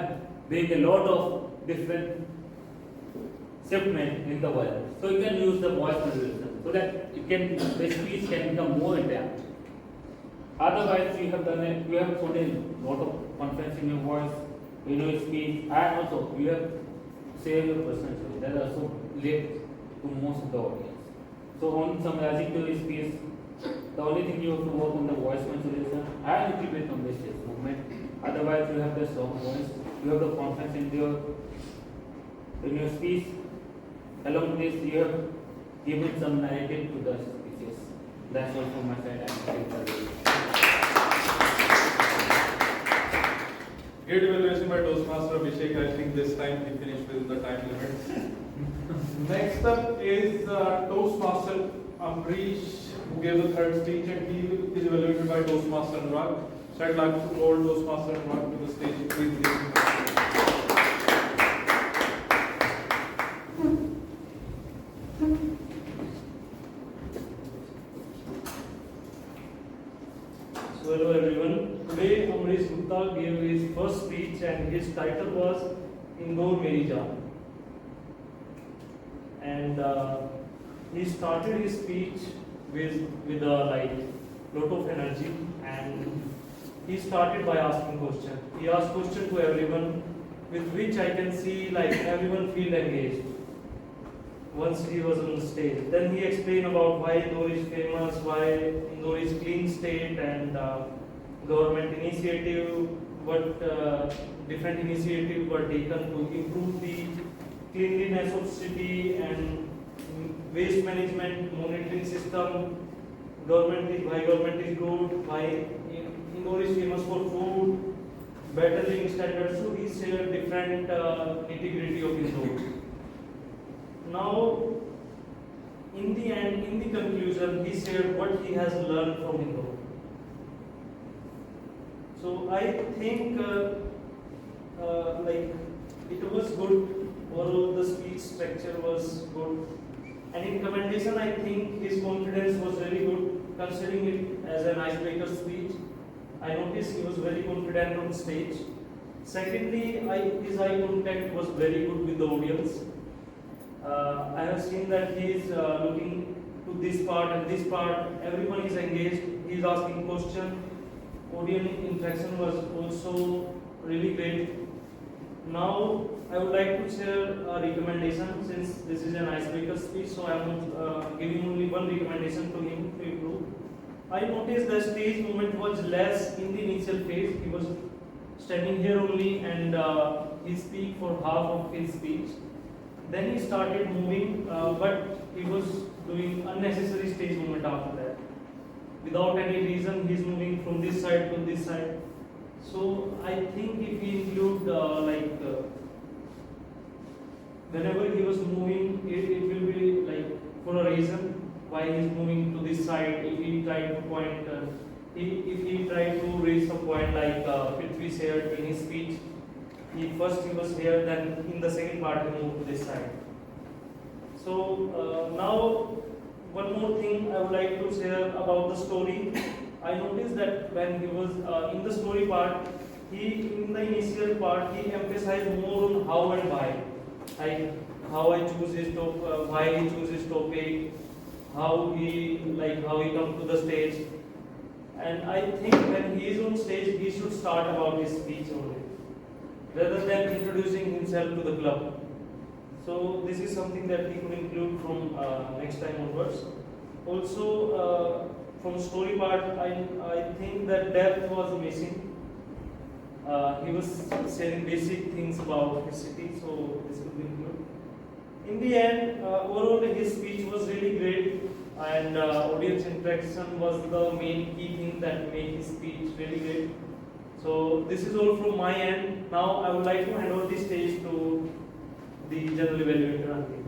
been a lot of different shipment in the world. So you can use the voice modulation so that the speech can become more in-depth. Otherwise, you have shown a lot of confidence in your voice, in your speech, and also you have shared your personal story. That also led to most of the audience. So on summarizing to your speech, the only thing you have to work on the voice modulation and a little bit on the stage movement. Otherwise, you have the strong voice, you have the confidence in your speech. Along with this, you have given some narrative to the speeches. That's all from my side. Great evaluation by Toastmaster Abhishek. I think this time he finished within the time limits. Next up is Toastmaster Amrish, who gave the third speech, and he is evaluated by Toastmaster Anurag. So I'd like to call Toastmaster Anurag to the stage. Please. So hello everyone. Today Amrish Gupta gave his first speech and his title was Indore Meri Jaan. And he started his speech with a lot of energy, and he started by asking questions. He asked questions to everyone, with which I can see everyone feel engaged once he was on stage. Then he explained about why Indore is famous, why Indore is clean state, and government initiative, what different initiatives were taken to improve the cleanliness of city and waste management, monitoring system. Why government is good, why Indore is famous for food, better living standards. So he shared different nitty-gritty of Indore. Now, in the end, in the conclusion, he shared what he has learned from Indore. So I think it was good. Overall, the speech structure was good. And in commendation, I think his confidence was very good, considering it as an icebreaker speech. I noticed he was very confident on stage. Secondly, his eye contact was very good with the audience. I have seen that he is looking to this part and this part. Everyone is engaged. He is asking questions. Audience interaction was also really great. Now, I would like to share a recommendation since this is an icebreaker speech, so I am giving only one recommendation to him to improve. I noticed the stage movement was less in the initial phase. He was standing here only and he speak for half of his speech. Then he started moving, but he was doing unnecessary stage movement after that. Without any reason, he is moving from this side to this side. So I think if we include whenever he was moving, it will be like for a reason why he is moving to this side. If he tried to point, if he tried to raise some point like Prithvi shared in his speech, first he was here, then in the second part he moved to this side. So now one more thing I would like to share about the story. I noticed that when he was in the story part, in the initial part, he emphasized more on how and why. Like how I choose his topic, why he chooses topic, how he come to the stage. And I think when he is on stage, he should start about his speech only, rather than introducing himself to the club. So this is something that he could include from next time onwards. Also, from story part, I think that depth was missing. He was sharing basic things about his city, so this could be included. In the end, overall his speech was really great, and audience interaction was the main key thing that made his speech really great. So this is all from my end. Now I would like to hand over the stage to the general evaluator Anki.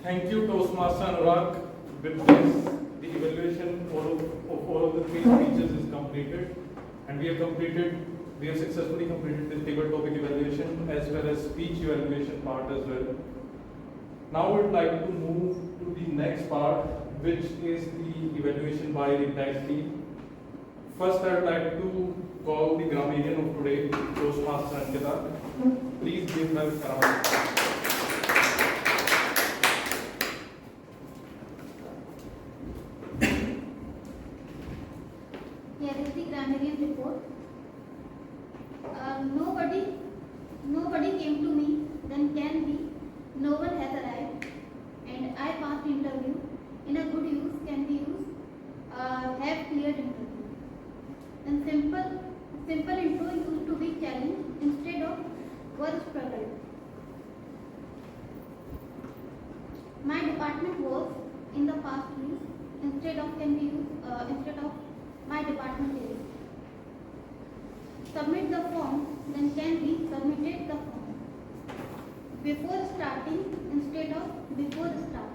Thank you, Toastmaster Anurag. With this, the evaluation of all of the three speeches is completed, and we have successfully completed the table topic evaluation as well as speech evaluation part as well. Now we would like to move to the next part, which is the evaluation by the tag team. First, I would like to call the grammarian of today, Toastmaster Ankita. Please give her a round. Here is the grammarian report. Nobody came to me, then can be, no one has arrived, and I passed interview. In a good use, can be used, have cleared interview. And simple intro used to be challenge instead of was struggle. My department was in the past use instead of can be used instead of my department is. Submit the form, then can be submitted the form. Before starting instead of before start.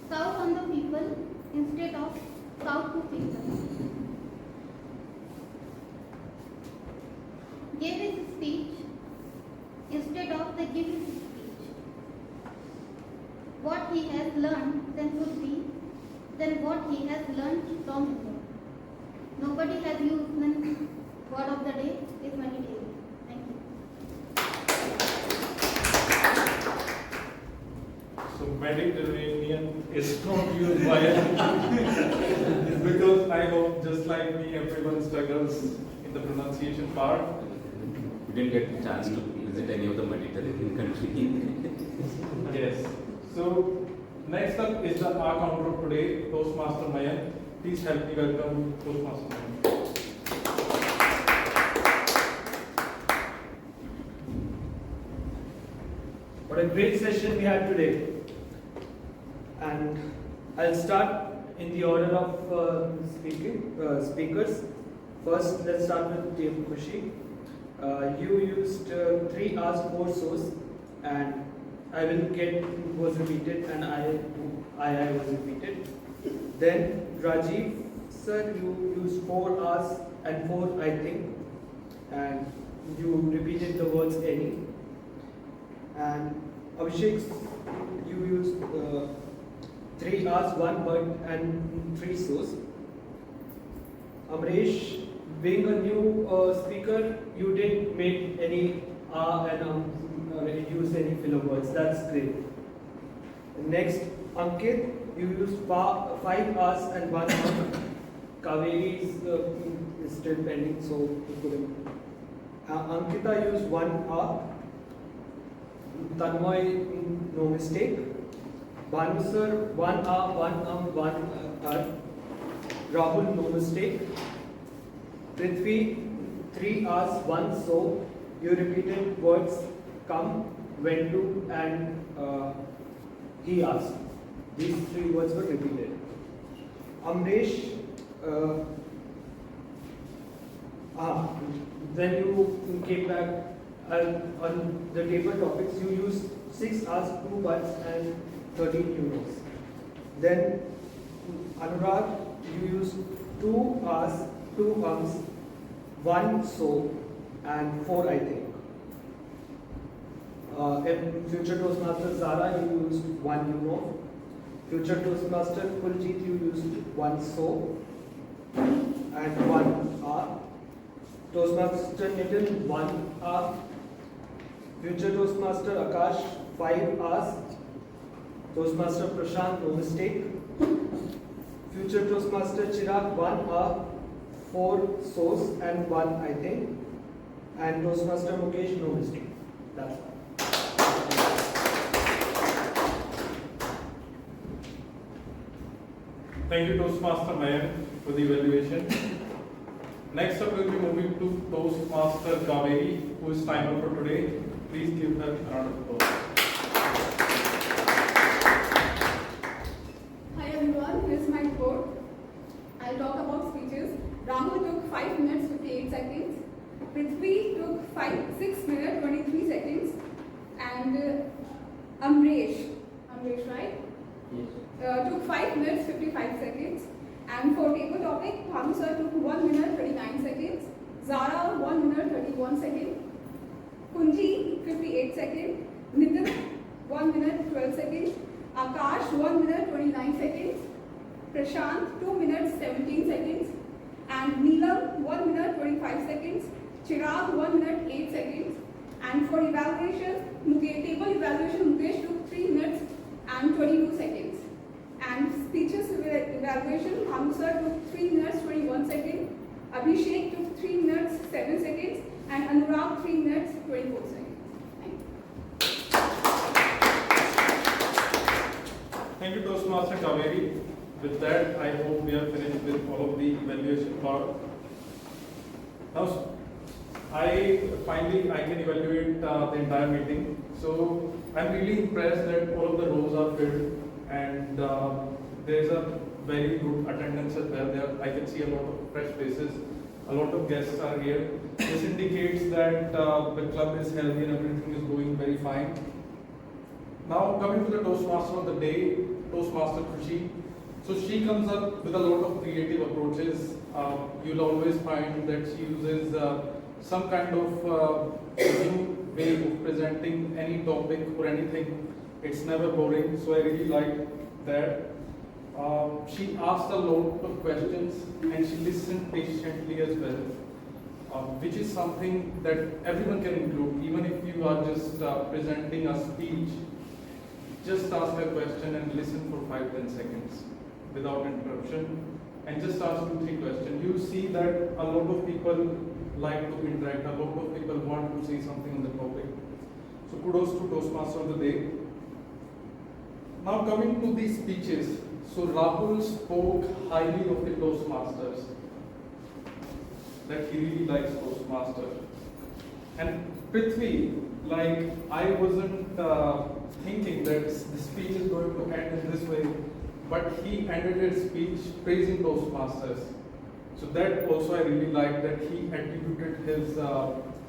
Shout on the people instead of shout to people. Give his speech instead of the give his speech. What he has learned then would be then what he has learned long ago. Nobody has used then word of the day is Mediterranean. Thank you. So Mediterranean is not used by it's because I hope just like me everyone struggles in the pronunciation part. We didn't get a chance to visit any of the Mediterranean countries. Yes. So next up is the R counter of today, Toastmaster Mayan. Please help me welcome Toastmaster Mayan. What a great session we had today. And I'll start in the order of speakers. First, let's start with Team Khushi. You used 3 hours 4 shows, and I will get was repeated, and I was repeated. Then Rajiv sir, you used 4 hours and 4 I think, and you repeated the words any. And Abhishek, you used 3 hours 1 word and 3 shows. Amresh, being a new speaker, you didn't make any use any filler words. That's great. Next, Ankit, you used 5 hours and 1 hour. Kaveri is still pending, so you couldn't. Ankita used 1 hour. Tanmoy, no mistake. Banu sir, 1 hour, 1 hour, 1 hour. Rahul, no mistake. Prithvi, 3 hours, 1 so. You repeated words come, when to, and he asked. These 3 words were repeated. Amresh, then you came back on the table topics. You used 6 hours, 2 buts, and 13 euros. Then Anurag, you used 2 hours, 2 bumps, 1 so, and 4 I think. In Future Toastmaster Zara, you used 1 euro. Future Toastmaster Kuljit, you used 1 so and 1 hour. Toastmaster Nitin, 1 hour. Future Toastmaster Akash, 5 hours. Toastmaster Prashant, no mistake. Future Toastmaster Chirag, 1 hour, 4 so's and 1 I think. And Toastmaster Mukesh, no mistake. That's all. Thank you, Toastmaster Mayan, for the evaluation. Next up, we'll be moving to Toastmaster Kaveri, who is timer for today. Please give her a round of applause. Hi everyone, here's my report. I'll talk about speeches. Rahul took 5 minutes 58 seconds. Prithvi took 6 minutes 23 seconds. And Amresh, right? Yes. Took 5 minutes 55 seconds. And for table topic, Bhanu sir took 1 minute 39 seconds. Zara 1 minute 31 seconds. Kunji 58 seconds. Nitin 1 minute 12 seconds. Akash 1 minute 29 seconds. Prashant 2 minutes 17 seconds. And Neelam 1 minute 25 seconds. Chirag 1 minute 8 seconds. And for evaluation, table evaluation, Mukesh took 3 minutes and 22 seconds. And speeches evaluation, Bhanu sir took 3 minutes 21 seconds. Abhishek took 3 minutes 7 seconds. And Anurag 3 minutes 24 seconds. Thank you, Toastmaster Kaveri. With that, I hope we are finished with all of the evaluation part. Now, I can evaluate the entire meeting. So I'm really impressed that all of the rows are filled, and there is a very good attendance as well. There, I can see a lot of fresh faces. A lot of guests are here. This indicates that the club is healthy and everything is going very fine. Now coming to the Toastmaster of the day, Toastmaster Khushi. So she comes up with a lot of creative approaches. You'll always find that she uses some kind of new way of presenting any topic or anything. It's never boring, so I really like that. She asked a lot of questions and she listened patiently as well, which is something that everyone can include. Even if you are just presenting a speech, just ask a question and listen for 5-10 seconds without interruption, and just ask 2-3 questions. You see that a lot of people like to interact, a lot of people want to say something on the topic. So kudos to Toastmaster of the day. Now coming to the speeches. So Rahul spoke highly of the Toastmasters, that he really likes Toastmasters. And Prithvi, like I wasn't thinking that the speech is going to end in this way, but he ended his speech praising Toastmasters. So that also I really like, that he attributed his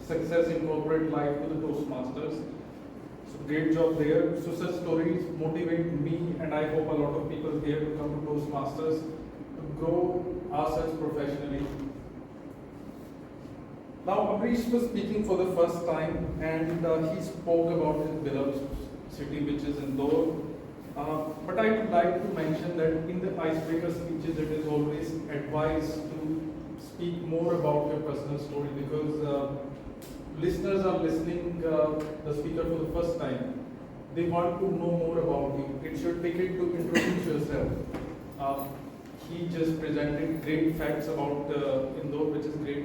success in corporate life to the Toastmasters. So great job there. So such stories motivate me, and I hope a lot of people here to come to Toastmasters to grow ourselves professionally. Now Amrish was speaking for the first time, and he spoke about his beloved city, which is Indore. But I would like to mention that in the icebreaker speeches, it is always advised to speak more about your personal story because listeners are listening the speaker for the first time. They want to know more about you. It should take it to introduce yourself. He just presented great facts about Indore, which is great.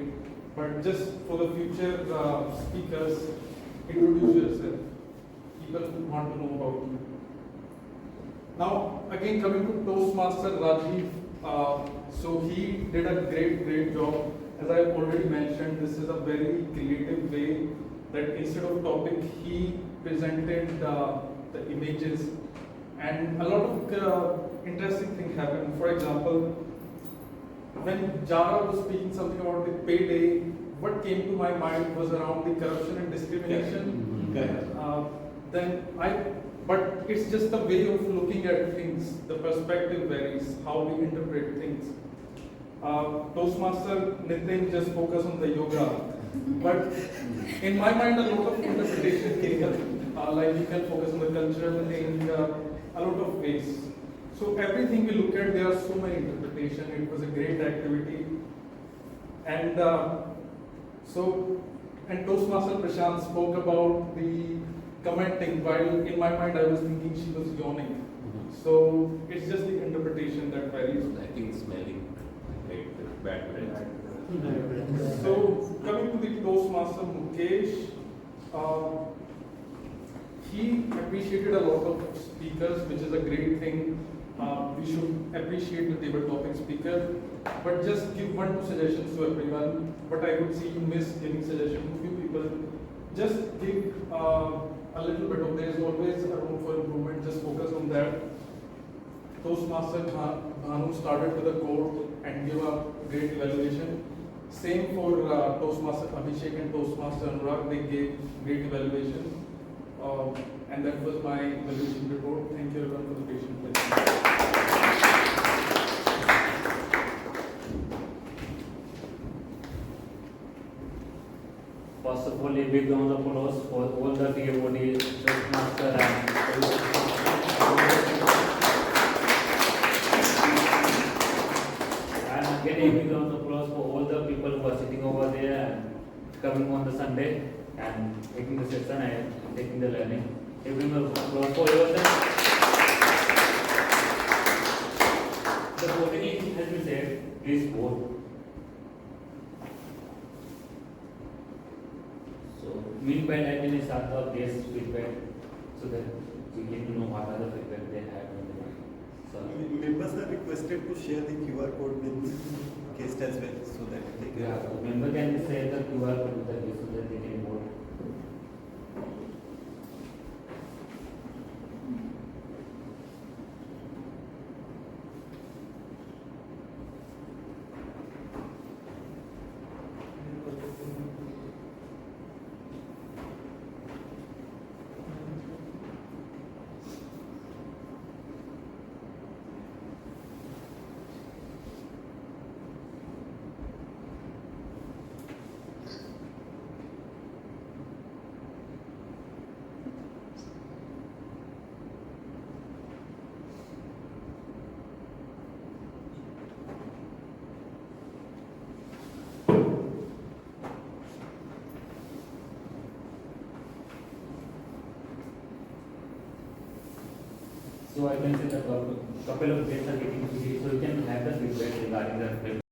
But just for the future speakers, introduce yourself. People want to know about you. Now, again, coming to Toastmaster Rajiv, so he did a great job. As I already mentioned, this is a very creative way that instead of topic, he presented the images, and a lot of interesting things happened. For example, when Jara was speaking something about the payday, what came to my mind was around the corruption and discrimination. But it's just the way of looking at things. The perspective varies, how we interpret things. Toastmaster Nitin just focused on the yoga, but in my mind, a lot of interpretation came up. Like you can focus on the cultural thing, a lot of ways. So everything we look at, there are so many interpretations. It was a great activity, and Toastmaster Prashant spoke about the commenting. While in my mind, I was thinking she was yawning. So it's just the interpretation that varies. I think smelling bad breath. So coming to the Toastmaster Mukesh, he appreciated a lot of speakers, which is a great thing. We should appreciate the table topic speaker, but just give 1-2 suggestions to everyone. But I could see you miss giving suggestions to few people. Just give a little bit of, there is always a room for improvement, just focus on that. Toastmaster Bhanu started with a quote and gave a great evaluation. Same for Toastmaster Abhishek and Toastmaster Anurag, they gave great evaluation. And that was my evaluation report. Thank you everyone for the patient listening. First of all, a big round of applause for all the TFODs, Toastmaster and again a big round of applause for all the people who are sitting over there and coming on the Sunday and taking the session and taking the learning. A big round of applause for yourself. The voting has been said, please vote. Meanwhile, I can start the guest feedback so that we get to know what are the feedback they have in the mind. So, members are requested to share the QR code with guest as well, so that they can. yeah, so member can share the QR code with the guest so that they can vote. So I can say that a couple of days are getting busy, so you can have the feedback regarding the